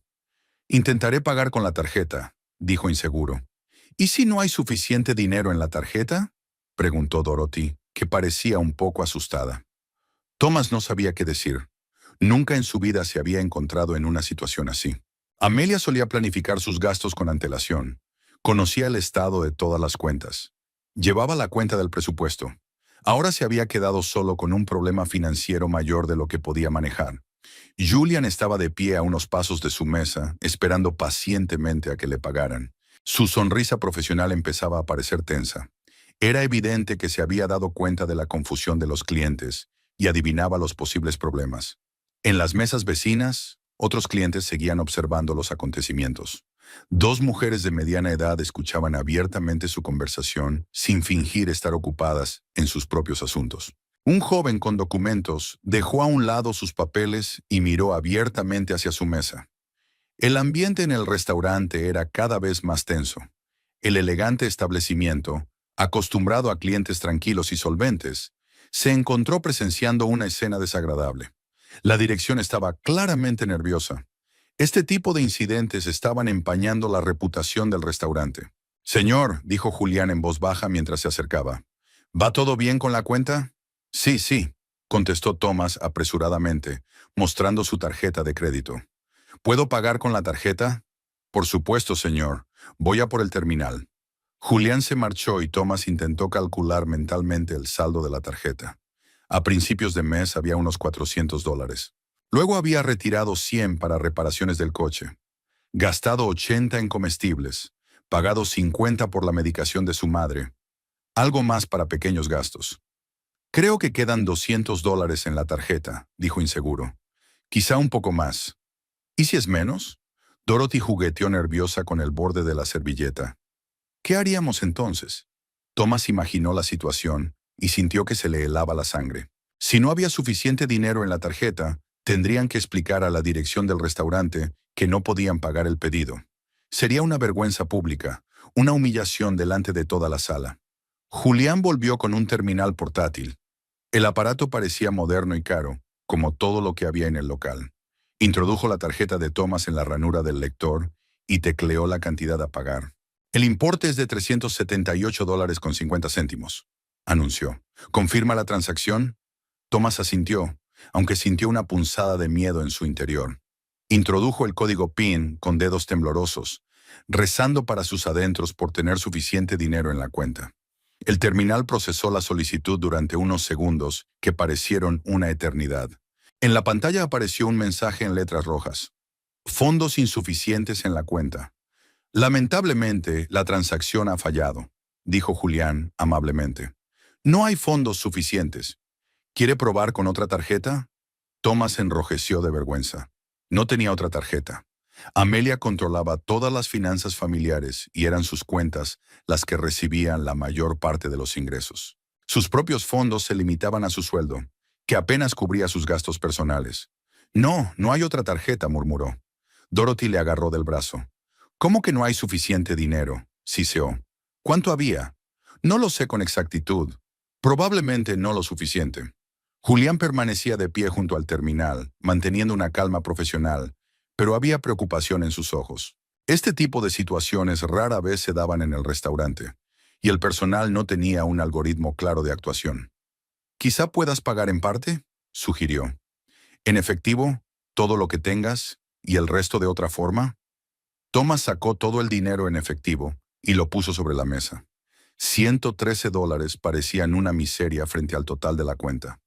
Intentaré pagar con la tarjeta, dijo inseguro. ¿Y si no hay suficiente dinero en la tarjeta?, preguntó Dorothy, que parecía un poco asustada. Thomas no sabía qué decir. Nunca en su vida se había encontrado en una situación así. Amelia solía planificar sus gastos con antelación. Conocía el estado de todas las cuentas. Llevaba la cuenta del presupuesto. Ahora se había quedado solo con un problema financiero mayor de lo que podía manejar. Julian estaba de pie a unos pasos de su mesa, esperando pacientemente a que le pagaran. Su sonrisa profesional empezaba a parecer tensa. Era evidente que se había dado cuenta de la confusión de los clientes y adivinaba los posibles problemas. En las mesas vecinas, otros clientes seguían observando los acontecimientos. 2 mujeres de mediana edad escuchaban abiertamente su conversación sin fingir estar ocupadas en sus propios asuntos. Un joven con documentos dejó a un lado sus papeles y miró abiertamente hacia su mesa. El ambiente en el restaurante era cada vez más tenso. El elegante establecimiento, acostumbrado a clientes tranquilos y solventes, se encontró presenciando una escena desagradable. La dirección estaba claramente nerviosa. Este tipo de incidentes estaban empañando la reputación del restaurante. «Señor», dijo Julián en voz baja mientras se acercaba, ¿Va todo bien con la cuenta? Sí, sí, contestó Thomas apresuradamente, mostrando su tarjeta de crédito. ¿Puedo pagar con la tarjeta? Por supuesto, señor. Voy a por el terminal. Julián se marchó y Thomas intentó calcular mentalmente el saldo de la tarjeta. A principios de mes había unos $400. Luego había retirado 100 para reparaciones del coche, gastado 80 en comestibles, pagado 50 por la medicación de su madre, algo más para pequeños gastos. Creo que quedan $200 en la tarjeta, dijo inseguro. Quizá un poco más. ¿Y si es menos? Dorothy jugueteó nerviosa con el borde de la servilleta. ¿Qué haríamos entonces? Thomas imaginó la situación y sintió que se le helaba la sangre. Si no había suficiente dinero en la tarjeta, tendrían que explicar a la dirección del restaurante que no podían pagar el pedido. Sería una vergüenza pública, una humillación delante de toda la sala. Julián volvió con un terminal portátil. El aparato parecía moderno y caro, como todo lo que había en el local. Introdujo la tarjeta de Thomas en la ranura del lector y tecleó la cantidad a pagar. El importe es de $378.50, anunció. ¿Confirma la transacción? Thomas asintió, aunque sintió una punzada de miedo en su interior. Introdujo el código PIN con dedos temblorosos, rezando para sus adentros por tener suficiente dinero en la cuenta. El terminal procesó la solicitud durante unos segundos que parecieron una eternidad. En la pantalla apareció un mensaje en letras rojas. Fondos insuficientes en la cuenta. Lamentablemente, la transacción ha fallado, dijo Julián amablemente. No hay fondos suficientes. ¿Quiere probar con otra tarjeta? Thomas enrojeció de vergüenza. No tenía otra tarjeta. Amelia controlaba todas las finanzas familiares y eran sus cuentas las que recibían la mayor parte de los ingresos. Sus propios fondos se limitaban a su sueldo, que apenas cubría sus gastos personales. No, no hay otra tarjeta, murmuró. Dorothy le agarró del brazo. ¿Cómo que no hay suficiente dinero? Siseó. ¿Cuánto había? No lo sé con exactitud. Probablemente no lo suficiente. Julián permanecía de pie junto al terminal, manteniendo una calma profesional, pero había preocupación en sus ojos. Este tipo de situaciones rara vez se daban en el restaurante, y el personal no tenía un algoritmo claro de actuación. «Quizá puedas pagar en parte», sugirió. «En efectivo, todo lo que tengas, y el resto de otra forma». Thomas sacó todo el dinero en efectivo y lo puso sobre la mesa. $113 parecían una miseria frente al total de la cuenta.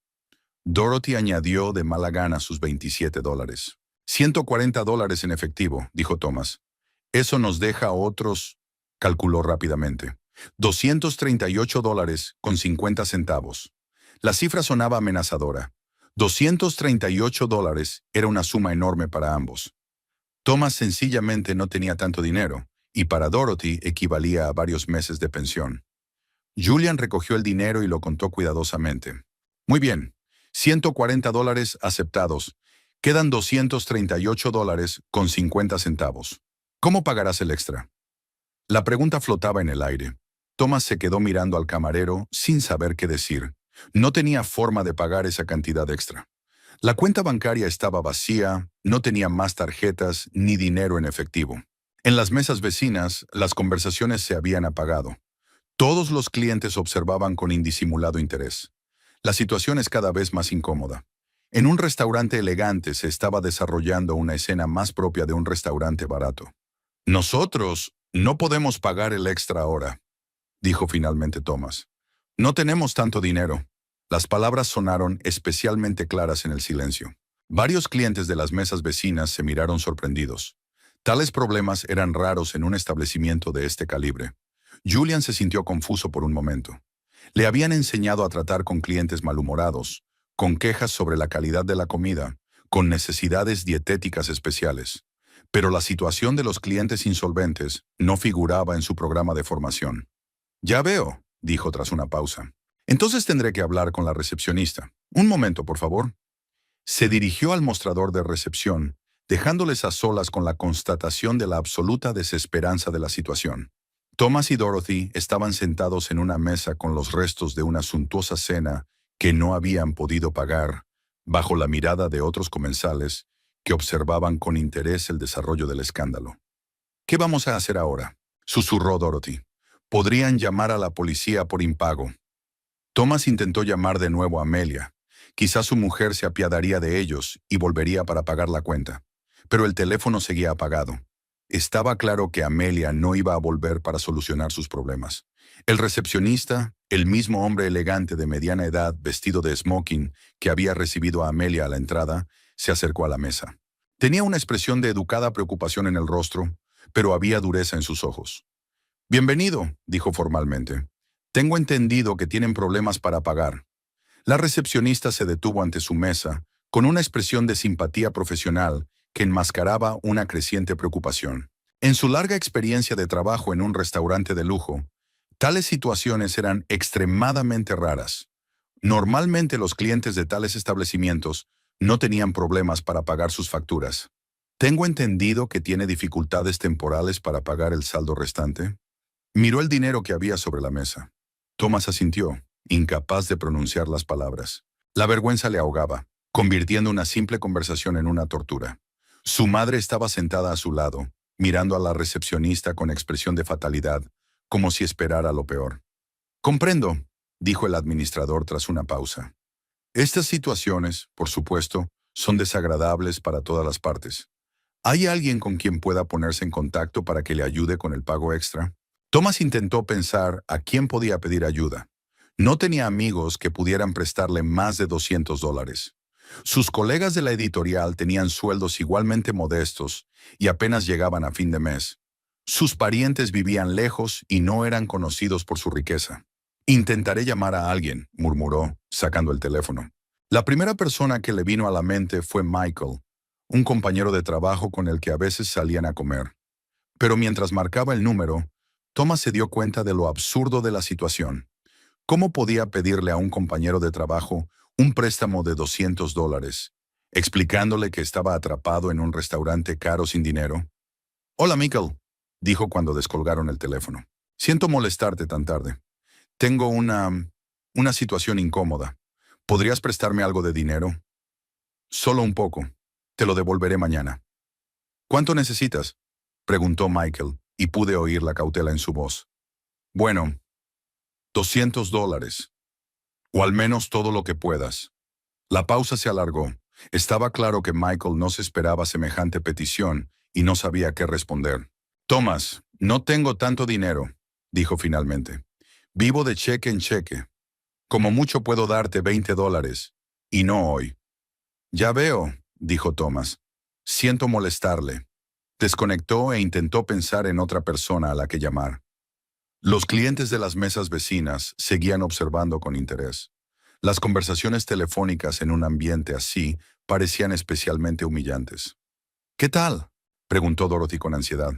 Dorothy añadió de mala gana sus $27. $140 en efectivo, dijo Thomas. Eso nos deja otros, calculó rápidamente. $238.50. La cifra sonaba amenazadora. $238 era una suma enorme para ambos. Thomas sencillamente no tenía tanto dinero, y para Dorothy equivalía a varios meses de pensión. Julian recogió el dinero y lo contó cuidadosamente. Muy bien, $140 aceptados. Quedan $238.50. ¿Cómo pagarás el extra? La pregunta flotaba en el aire. Thomas se quedó mirando al camarero sin saber qué decir. No tenía forma de pagar esa cantidad extra. La cuenta bancaria estaba vacía, no tenía más tarjetas ni dinero en efectivo. En las mesas vecinas, las conversaciones se habían apagado. Todos los clientes observaban con indisimulado interés. La situación es cada vez más incómoda. En un restaurante elegante se estaba desarrollando una escena más propia de un restaurante barato. «Nosotros no podemos pagar el extra ahora», dijo finalmente Thomas. «No tenemos tanto dinero». Las palabras sonaron especialmente claras en el silencio. Varios clientes de las mesas vecinas se miraron sorprendidos. Tales problemas eran raros en un establecimiento de este calibre. Julian se sintió confuso por un momento. Le habían enseñado a tratar con clientes malhumorados, con quejas sobre la calidad de la comida, con necesidades dietéticas especiales. Pero la situación de los clientes insolventes no figuraba en su programa de formación. «Ya veo», dijo tras una pausa. «Entonces tendré que hablar con la recepcionista. Un momento, por favor». Se dirigió al mostrador de recepción, dejándoles a solas con la constatación de la absoluta desesperanza de la situación. Thomas y Dorothy estaban sentados en una mesa con los restos de una suntuosa cena que no habían podido pagar, bajo la mirada de otros comensales que observaban con interés el desarrollo del escándalo. «¿Qué vamos a hacer ahora?», susurró Dorothy. «Podrían llamar a la policía por impago». Thomas intentó llamar de nuevo a Amelia. Quizás su mujer se apiadaría de ellos y volvería para pagar la cuenta. Pero el teléfono seguía apagado. Estaba claro que Amelia no iba a volver para solucionar sus problemas. El recepcionista, el mismo hombre elegante de mediana edad vestido de smoking que había recibido a Amelia a la entrada, se acercó a la mesa. Tenía una expresión de educada preocupación en el rostro, pero había dureza en sus ojos. «Bienvenido», dijo formalmente. «Tengo entendido que tienen problemas para pagar». La recepcionista se detuvo ante su mesa, con una expresión de simpatía profesional que enmascaraba una creciente preocupación. En su larga experiencia de trabajo en un restaurante de lujo, tales situaciones eran extremadamente raras. Normalmente los clientes de tales establecimientos no tenían problemas para pagar sus facturas. «Tengo entendido que tiene dificultades temporales para pagar el saldo restante». Miró el dinero que había sobre la mesa. Thomas asintió, incapaz de pronunciar las palabras. La vergüenza le ahogaba, convirtiendo una simple conversación en una tortura. Su madre estaba sentada a su lado, mirando a la recepcionista con expresión de fatalidad, como si esperara lo peor. «Comprendo», dijo el administrador tras una pausa. «Estas situaciones, por supuesto, son desagradables para todas las partes. ¿Hay alguien con quien pueda ponerse en contacto para que le ayude con el pago extra?» Thomas intentó pensar a quién podía pedir ayuda. No tenía amigos que pudieran prestarle más de $200. Sus colegas de la editorial tenían sueldos igualmente modestos y apenas llegaban a fin de mes. Sus parientes vivían lejos y no eran conocidos por su riqueza. «Intentaré llamar a alguien», murmuró, sacando el teléfono. La primera persona que le vino a la mente fue Michael, un compañero de trabajo con el que a veces salían a comer. Pero mientras marcaba el número, Thomas se dio cuenta de lo absurdo de la situación. ¿Cómo podía pedirle a un compañero de trabajo un préstamo de $200, explicándole que estaba atrapado en un restaurante caro sin dinero? «Hola, Michael», dijo cuando descolgaron el teléfono. «Siento molestarte tan tarde. Tengo una situación incómoda. ¿Podrías prestarme algo de dinero?» «Solo un poco. Te lo devolveré mañana». «¿Cuánto necesitas?», preguntó Michael, y pude oír la cautela en su voz. «Bueno, $200, o al menos todo lo que puedas». La pausa se alargó. Estaba claro que Michael no se esperaba semejante petición y no sabía qué responder. «Thomas, no tengo tanto dinero», dijo finalmente. «Vivo de cheque en cheque. Como mucho puedo darte $20, y no hoy». «Ya veo», dijo Thomas. «Siento molestarle». Desconectó e intentó pensar en otra persona a la que llamar. Los clientes de las mesas vecinas seguían observando con interés. Las conversaciones telefónicas en un ambiente así parecían especialmente humillantes. «¿Qué tal?», preguntó Dorothy con ansiedad.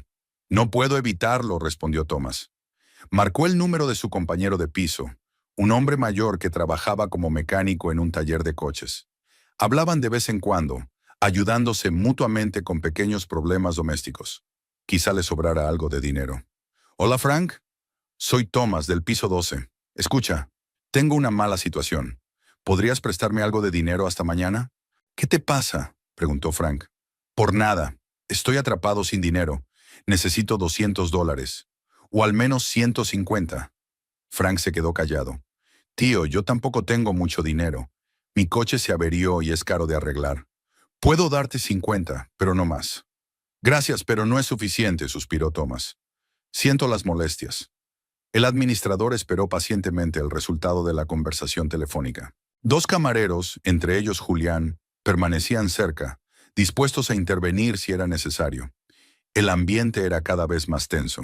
«No puedo evitarlo», respondió Thomas. Marcó el número de su compañero de piso, un hombre mayor que trabajaba como mecánico en un taller de coches. Hablaban de vez en cuando, ayudándose mutuamente con pequeños problemas domésticos. Quizá le sobrara algo de dinero. «Hola, Frank. Soy Thomas, del piso 12. Escucha, tengo una mala situación. ¿Podrías prestarme algo de dinero hasta mañana?» «¿Qué te pasa?», preguntó Frank. «Por nada. Estoy atrapado sin dinero. Necesito $200. O al menos 150. Frank se quedó callado. «Tío, yo tampoco tengo mucho dinero. Mi coche se averió y es caro de arreglar. Puedo darte 50, pero no más». «Gracias, pero no es suficiente», suspiró Thomas. «Siento las molestias». El administrador esperó pacientemente el resultado de la conversación telefónica. Dos camareros, entre ellos Julián, permanecían cerca, dispuestos a intervenir si era necesario. El ambiente era cada vez más tenso.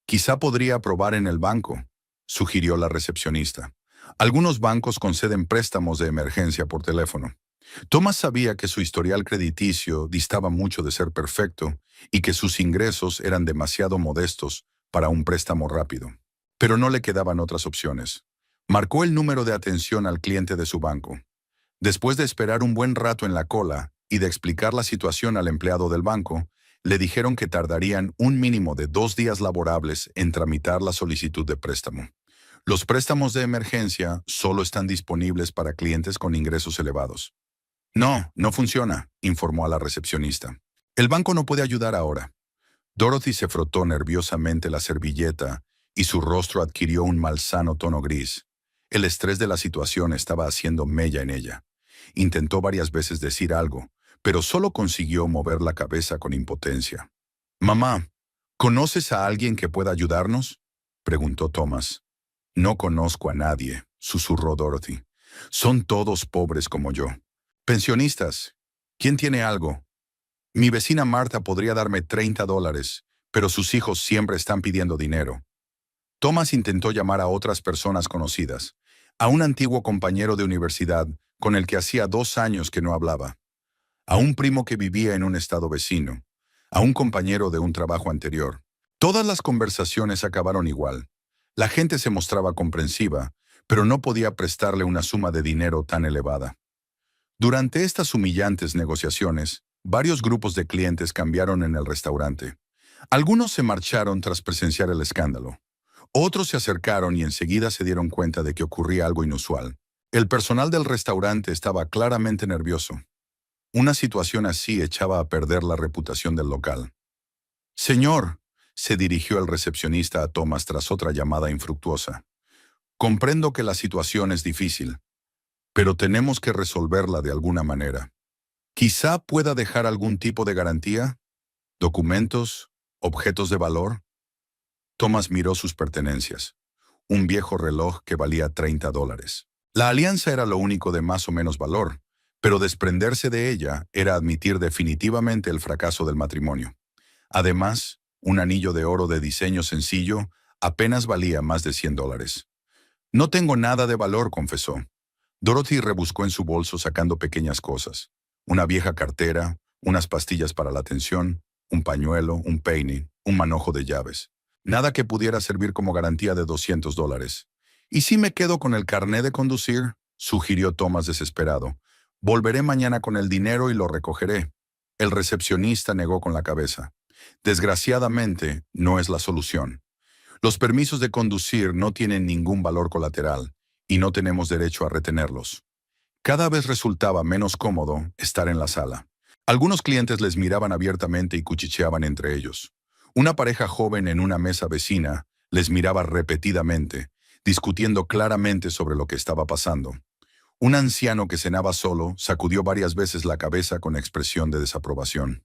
«Quizá podría probar en el banco», sugirió la recepcionista. «Algunos bancos conceden préstamos de emergencia por teléfono». Thomas sabía que su historial crediticio distaba mucho de ser perfecto y que sus ingresos eran demasiado modestos para un préstamo rápido. Pero no le quedaban otras opciones. Marcó el número de atención al cliente de su banco. Después de esperar un buen rato en la cola y de explicar la situación al empleado del banco, le dijeron que tardarían un mínimo de 2 días laborables en tramitar la solicitud de préstamo. Los préstamos de emergencia solo están disponibles para clientes con ingresos elevados. «No, no funciona», informó a la recepcionista. «El banco no puede ayudar ahora». Dorothy se frotó nerviosamente la servilleta y su rostro adquirió un malsano tono gris. El estrés de la situación estaba haciendo mella en ella. Intentó varias veces decir algo, pero solo consiguió mover la cabeza con impotencia. «Mamá, ¿conoces a alguien que pueda ayudarnos?», preguntó Thomas. «No conozco a nadie», susurró Dorothy. «Son todos pobres como yo. Pensionistas. ¿Quién tiene algo? Mi vecina Marta podría darme $30, pero sus hijos siempre están pidiendo dinero». Thomas intentó llamar a otras personas conocidas, a un antiguo compañero de universidad con el que hacía 2 años que no hablaba, a un primo que vivía en un estado vecino, a un compañero de un trabajo anterior. Todas las conversaciones acabaron igual. La gente se mostraba comprensiva, pero no podía prestarle una suma de dinero tan elevada. Durante estas humillantes negociaciones, varios grupos de clientes cambiaron en el restaurante. Algunos se marcharon tras presenciar el escándalo. Otros se acercaron y enseguida se dieron cuenta de que ocurría algo inusual. El personal del restaurante estaba claramente nervioso. Una situación así echaba a perder la reputación del local. «Señor», se dirigió el recepcionista a Thomas tras otra llamada infructuosa. «Comprendo que la situación es difícil, pero tenemos que resolverla de alguna manera. Quizá pueda dejar algún tipo de garantía, documentos, objetos de valor». Thomas miró sus pertenencias. Un viejo reloj que valía $30. La alianza era lo único de más o menos valor, pero desprenderse de ella era admitir definitivamente el fracaso del matrimonio. Además, un anillo de oro de diseño sencillo apenas valía más de $100. «No tengo nada de valor», confesó. Dorothy rebuscó en su bolso sacando pequeñas cosas. Una vieja cartera, unas pastillas para la tensión, un pañuelo, un peine, un manojo de llaves. Nada que pudiera servir como garantía de $200. «¿Y si me quedo con el carné de conducir?», sugirió Thomas desesperado. «Volveré mañana con el dinero y lo recogeré». El recepcionista negó con la cabeza. «Desgraciadamente, no es la solución. Los permisos de conducir no tienen ningún valor colateral y no tenemos derecho a retenerlos». Cada vez resultaba menos cómodo estar en la sala. Algunos clientes les miraban abiertamente y cuchicheaban entre ellos. Una pareja joven en una mesa vecina les miraba repetidamente, discutiendo claramente sobre lo que estaba pasando. Un anciano que cenaba solo sacudió varias veces la cabeza con expresión de desaprobación.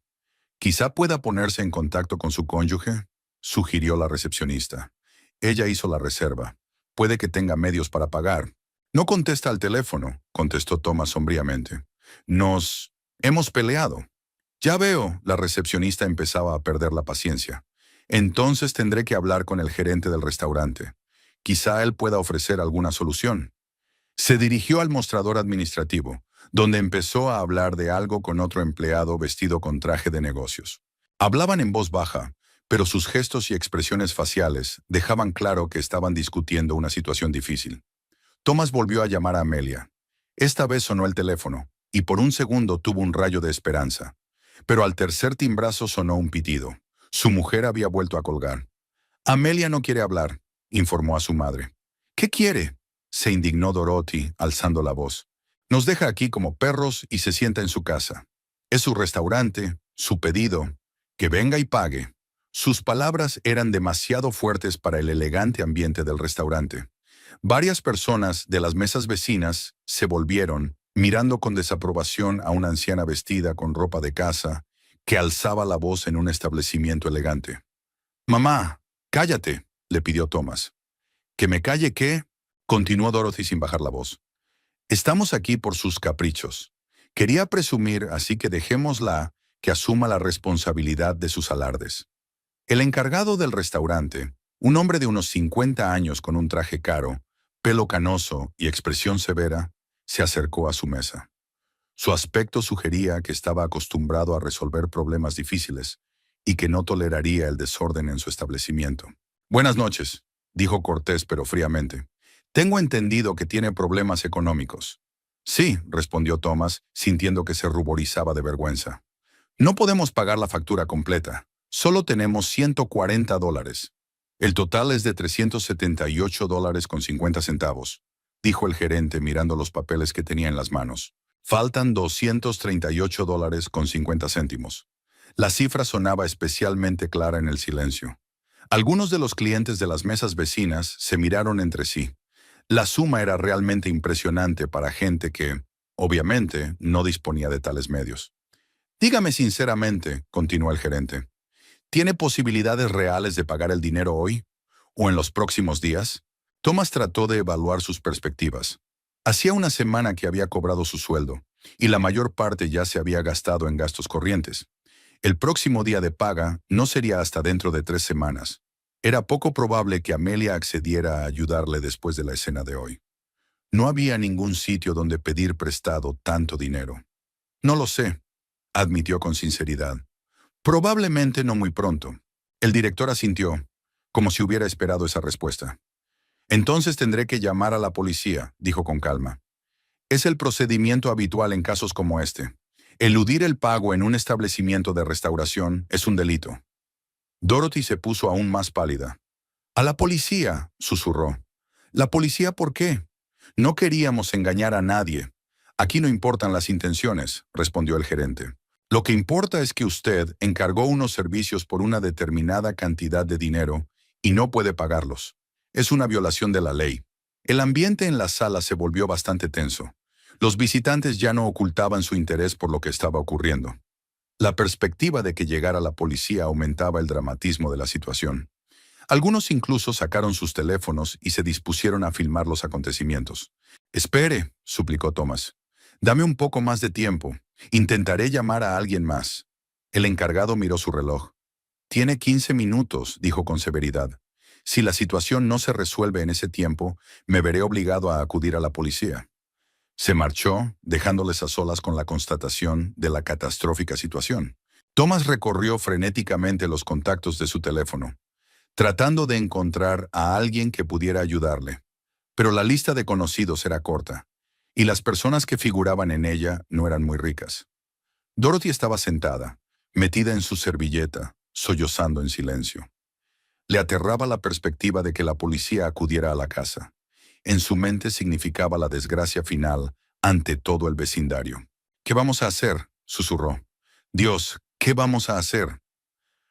«Quizá pueda ponerse en contacto con su cónyuge», sugirió la recepcionista. Ella hizo la reserva. «Puede que tenga medios para pagar». «No contesta al teléfono», contestó Thomas sombríamente. «Hemos peleado». «Ya veo», la recepcionista empezaba a perder la paciencia. «Entonces tendré que hablar con el gerente del restaurante. Quizá él pueda ofrecer alguna solución». Se dirigió al mostrador administrativo, donde empezó a hablar de algo con otro empleado vestido con traje de negocios. Hablaban en voz baja, pero sus gestos y expresiones faciales dejaban claro que estaban discutiendo una situación difícil. Thomas volvió a llamar a Amelia. Esta vez sonó el teléfono, y por un segundo tuvo un rayo de esperanza. Pero al tercer timbrazo sonó un pitido. Su mujer había vuelto a colgar. «Amelia no quiere hablar», informó a su madre. «¿Qué quiere?», se indignó Dorothy, alzando la voz. «Nos deja aquí como perros y se sienta en su casa. Es su restaurante, su pedido. Que venga y pague». Sus palabras eran demasiado fuertes para el elegante ambiente del restaurante. Varias personas de las mesas vecinas se volvieron, mirando con desaprobación a una anciana vestida con ropa de casa que alzaba la voz en un establecimiento elegante. «Mamá, cállate», le pidió Thomas. «¿Que me calle qué?», continuó Dorothy sin bajar la voz. «Estamos aquí por sus caprichos. Quería presumir, así que dejémosla que asuma la responsabilidad de sus alardes». El encargado del restaurante, un hombre de unos 50 años con un traje caro, pelo canoso y expresión severa, se acercó a su mesa. Su aspecto sugería que estaba acostumbrado a resolver problemas difíciles y que no toleraría el desorden en su establecimiento. «Buenas noches», dijo cortés pero fríamente. «Tengo entendido que tiene problemas económicos». «Sí», respondió Thomas, sintiendo que se ruborizaba de vergüenza. «No podemos pagar la factura completa. Solo tenemos $140. El total es de $378.50, dijo el gerente mirando los papeles que tenía en las manos. Faltan $238.50. La cifra sonaba especialmente clara en el silencio. Algunos de los clientes de las mesas vecinas se miraron entre sí. La suma era realmente impresionante para gente que, obviamente, no disponía de tales medios. Dígame sinceramente, continuó el gerente, ¿tiene posibilidades reales de pagar el dinero hoy o en los próximos días? Thomas trató de evaluar sus perspectivas. Hacía una semana que había cobrado su sueldo, y la mayor parte ya se había gastado en gastos corrientes. El próximo día de paga no sería hasta dentro de 3 semanas. Era poco probable que Amelia accediera a ayudarle después de la escena de hoy. No había ningún sitio donde pedir prestado tanto dinero. No lo sé, admitió con sinceridad. Probablemente no muy pronto. El director asintió, como si hubiera esperado esa respuesta. Entonces tendré que llamar a la policía, dijo con calma. Es el procedimiento habitual en casos como este. Eludir el pago en un establecimiento de restauración es un delito. Dorothy se puso aún más pálida. «A la policía», susurró. «¿La policía por qué? No queríamos engañar a nadie. Aquí no importan las intenciones», respondió el gerente. «Lo que importa es que usted encargó unos servicios por una determinada cantidad de dinero y no puede pagarlos. Es una violación de la ley». El ambiente en la sala se volvió bastante tenso. Los visitantes ya no ocultaban su interés por lo que estaba ocurriendo. La perspectiva de que llegara la policía aumentaba el dramatismo de la situación. Algunos incluso sacaron sus teléfonos y se dispusieron a filmar los acontecimientos. «Espere», suplicó Thomas. «Dame un poco más de tiempo. Intentaré llamar a alguien más». El encargado miró su reloj. «Tiene 15 minutos», dijo con severidad. «Si la situación no se resuelve en ese tiempo, me veré obligado a acudir a la policía». Se marchó, dejándoles a solas con la constatación de la catastrófica situación. Thomas recorrió frenéticamente los contactos de su teléfono, tratando de encontrar a alguien que pudiera ayudarle. Pero la lista de conocidos era corta, y las personas que figuraban en ella no eran muy ricas. Dorothy estaba sentada, metida en su servilleta, sollozando en silencio. Le aterraba la perspectiva de que la policía acudiera a la casa. En su mente significaba la desgracia final ante todo el vecindario. «¿Qué vamos a hacer?», susurró. «Dios, ¿qué vamos a hacer?».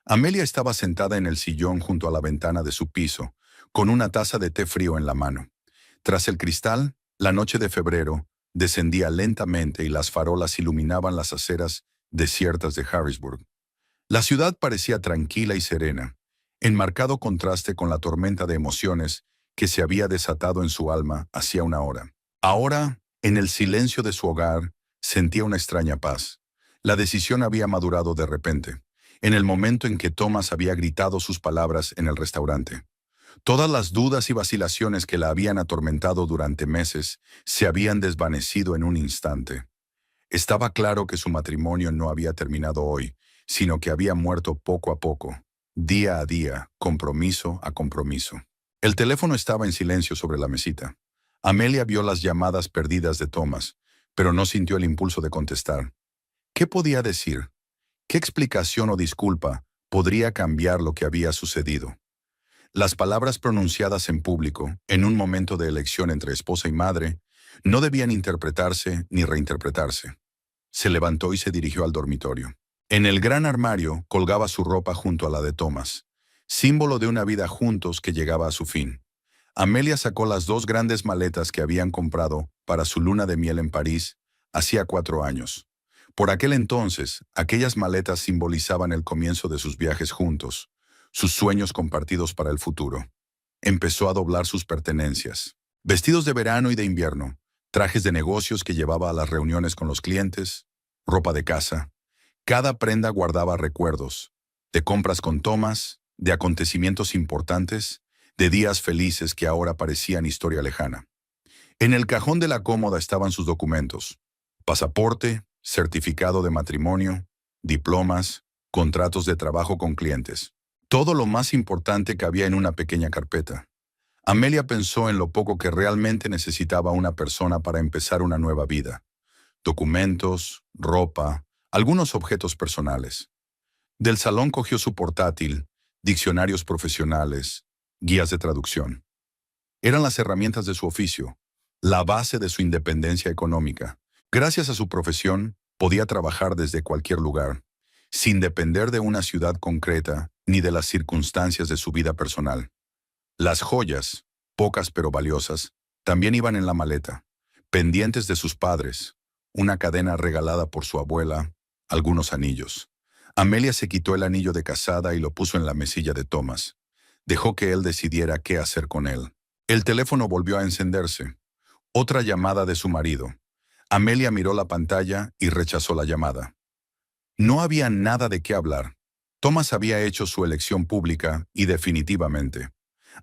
Amelia estaba sentada en el sillón junto a la ventana de su piso, con una taza de té frío en la mano. Tras el cristal, la noche de febrero descendía lentamente y las farolas iluminaban las aceras desiertas de Harrisburg. La ciudad parecía tranquila y serena, en marcado contraste con la tormenta de emociones que se había desatado en su alma hacía una hora. Ahora, en el silencio de su hogar, sentía una extraña paz. La decisión había madurado de repente, en el momento en que Thomas había gritado sus palabras en el restaurante. Todas las dudas y vacilaciones que la habían atormentado durante meses se habían desvanecido en un instante. Estaba claro que su matrimonio no había terminado hoy, sino que había muerto poco a poco, día a día, compromiso a compromiso. El teléfono estaba en silencio sobre la mesita. Amelia vio las llamadas perdidas de Thomas, pero no sintió el impulso de contestar. ¿Qué podía decir? ¿Qué explicación o disculpa podría cambiar lo que había sucedido? Las palabras pronunciadas en público, en un momento de elección entre esposa y madre, no debían interpretarse ni reinterpretarse. Se levantó y se dirigió al dormitorio. En el gran armario colgaba su ropa junto a la de Thomas, símbolo de una vida juntos que llegaba a su fin. Amelia sacó las 2 grandes maletas que habían comprado para su luna de miel en París hacía 4 años. Por aquel entonces, aquellas maletas simbolizaban el comienzo de sus viajes juntos, sus sueños compartidos para el futuro. Empezó a doblar sus pertenencias. Vestidos de verano y de invierno, trajes de negocios que llevaba a las reuniones con los clientes, ropa de casa. Cada prenda guardaba recuerdos, de compras con Thomas, de acontecimientos importantes, de días felices que ahora parecían historia lejana. En el cajón de la cómoda estaban sus documentos: pasaporte, certificado de matrimonio, diplomas, contratos de trabajo con clientes. Todo lo más importante cabía en una pequeña carpeta. Amelia pensó en lo poco que realmente necesitaba una persona para empezar una nueva vida: documentos, ropa, algunos objetos personales. Del salón cogió su portátil, diccionarios profesionales, guías de traducción. Eran las herramientas de su oficio, la base de su independencia económica. Gracias a su profesión, podía trabajar desde cualquier lugar, sin depender de una ciudad concreta ni de las circunstancias de su vida personal. Las joyas, pocas pero valiosas, También iban en la maleta, pendientes de sus padres, una cadena regalada por su abuela, algunos anillos. Amelia se quitó el anillo de casada y lo puso en la mesilla de Thomas. Dejó que él decidiera qué hacer con él. El teléfono volvió a encenderse. Otra llamada de su marido. Amelia miró la pantalla y rechazó la llamada. No había nada de qué hablar. Thomas había hecho su elección pública y definitivamente.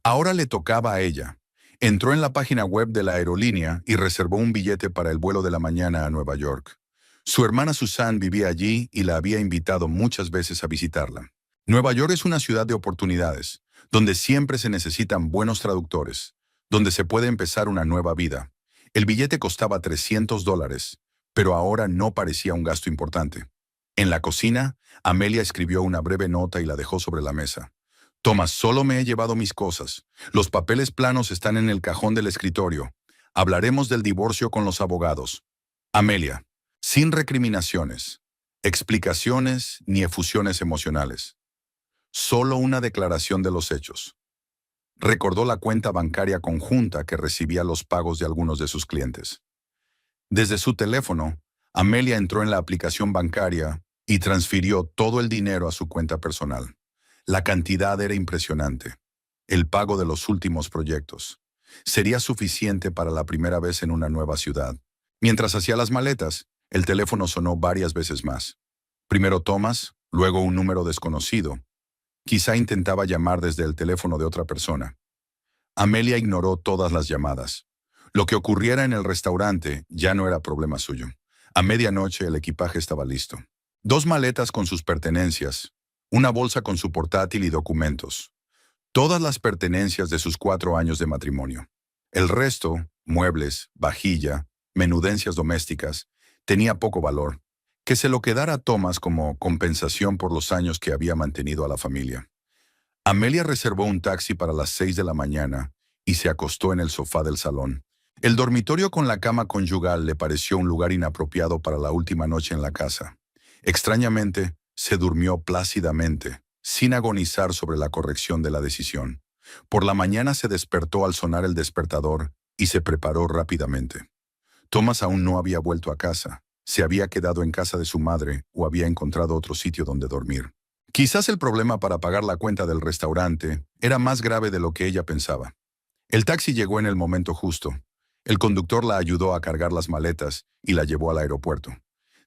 Ahora le tocaba a ella. Entró en la página web de la aerolínea y reservó un billete para el vuelo de la mañana a Nueva York. Su hermana Suzanne vivía allí y la había invitado muchas veces a visitarla. Nueva York es una ciudad de oportunidades, donde siempre se necesitan buenos traductores, donde se puede empezar una nueva vida. El billete costaba $300, pero ahora no parecía un gasto importante. En la cocina, Amelia escribió una breve nota y la dejó sobre la mesa. Thomas, solo me he llevado mis cosas. Los papeles planos están en el cajón del escritorio. Hablaremos del divorcio con los abogados. Amelia, sin recriminaciones, explicaciones ni efusiones emocionales. Solo una declaración de los hechos. Recordó la cuenta bancaria conjunta que recibía los pagos de algunos de sus clientes. Desde su teléfono, Amelia entró en la aplicación bancaria y transfirió todo el dinero a su cuenta personal. La cantidad era impresionante. El pago de los últimos proyectos. Sería suficiente para la primera vez en una nueva ciudad. Mientras hacía las maletas, el teléfono sonó varias veces más. Primero Thomas, luego un número desconocido. Quizá intentaba llamar desde el teléfono de otra persona. Amelia ignoró todas las llamadas. Lo que ocurriera en el restaurante ya no era problema suyo. A medianoche el equipaje estaba listo. 2 maletas con sus pertenencias, una bolsa con su portátil y documentos. Todas las pertenencias de sus 4 años de matrimonio. El resto, muebles, vajilla, menudencias domésticas, tenía poco valor. Que se lo quedara Thomas como compensación por los años que había mantenido a la familia. Amelia reservó un taxi para las 6 de la mañana y se acostó en el sofá del salón. El dormitorio con la cama conyugal le pareció un lugar inapropiado para la última noche en la casa. Extrañamente, se durmió plácidamente, sin agonizar sobre la corrección de la decisión. Por la mañana se despertó al sonar el despertador y se preparó rápidamente. Thomas aún no había vuelto a casa. Se había quedado en casa de su madre o había encontrado otro sitio donde dormir. Quizás el problema para pagar la cuenta del restaurante era más grave de lo que ella pensaba. El taxi llegó en el momento justo. El conductor la ayudó a cargar las maletas y la llevó al aeropuerto.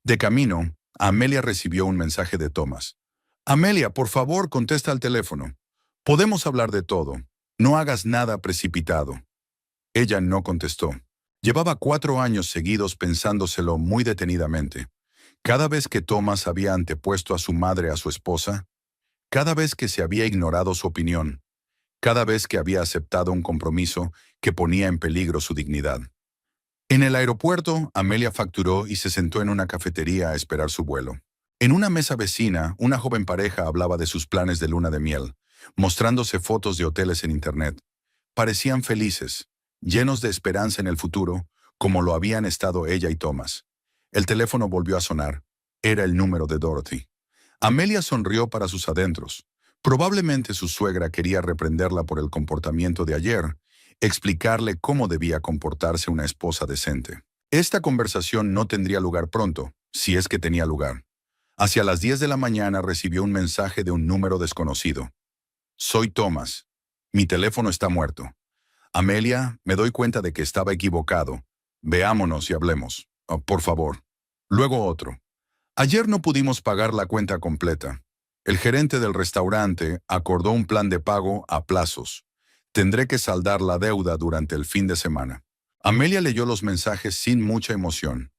De camino, Amelia recibió un mensaje de Thomas. Amelia, por favor, contesta al teléfono. Podemos hablar de todo. No hagas nada precipitado. Ella no contestó. Llevaba 4 años seguidos pensándoselo muy detenidamente. Cada vez que Thomas había antepuesto a su madre a su esposa, cada vez que se había ignorado su opinión, cada vez que había aceptado un compromiso que ponía en peligro su dignidad. En el aeropuerto, Amelia facturó y se sentó en una cafetería a esperar su vuelo. En una mesa vecina, una joven pareja hablaba de sus planes de luna de miel, mostrándose fotos de hoteles en Internet. Parecían felices, llenos de esperanza en el futuro, como lo habían estado ella y Thomas. El teléfono volvió a sonar. Era el número de Dorothy. Amelia sonrió para sus adentros. Probablemente su suegra quería reprenderla por el comportamiento de ayer, explicarle cómo debía comportarse una esposa decente. Esta conversación no tendría lugar pronto, si es que tenía lugar. Hacia las 10 de la mañana recibió un mensaje de un número desconocido. Soy Thomas. Mi teléfono está muerto. Amelia, me doy cuenta de que estaba equivocado. Veámonos y hablemos. Oh, por favor. Luego otro. Ayer no pudimos pagar la cuenta completa. El gerente del restaurante acordó un plan de pago a plazos. Tendré que saldar la deuda durante el fin de semana. Amelia leyó los mensajes sin mucha emoción.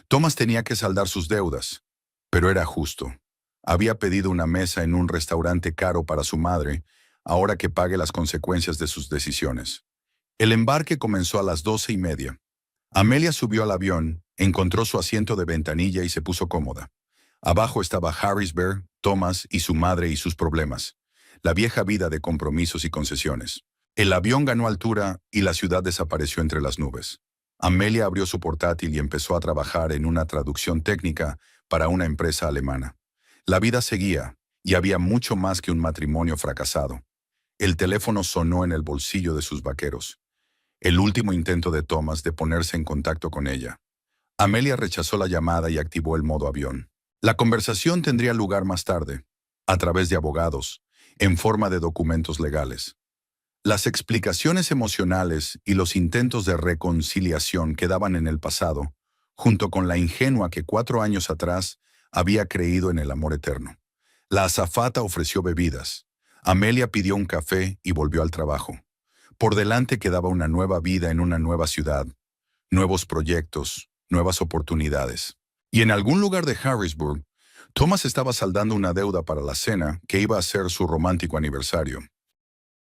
Thomas tenía que saldar sus deudas, pero era justo. Había pedido una mesa en un restaurante caro para su madre, ahora que pague las consecuencias de sus decisiones. El embarque comenzó a las 12:30. Amelia subió al avión, encontró su asiento de ventanilla y se puso cómoda. Abajo estaba Harrisburg, Thomas y su madre y sus problemas. La vieja vida de compromisos y concesiones. El avión ganó altura y la ciudad desapareció entre las nubes. Amelia abrió su portátil y empezó a trabajar en una traducción técnica para una empresa alemana. La vida seguía, y había mucho más que un matrimonio fracasado. El teléfono sonó en el bolsillo de sus vaqueros. el último intento de Thomas de ponerse en contacto con ella. Amelia rechazó la llamada y activó el modo avión. La conversación tendría lugar más tarde, a través de abogados, en forma de documentos legales. Las explicaciones emocionales y los intentos de reconciliación quedaban en el pasado, junto con la ingenua que 4 años atrás había creído en el amor eterno. La azafata ofreció bebidas. Amelia pidió un café y volvió al trabajo. Por delante quedaba una nueva vida en una nueva ciudad, nuevos proyectos, nuevas oportunidades. Y en algún lugar de Harrisburg, Thomas estaba saldando una deuda para la cena que iba a ser su romántico aniversario.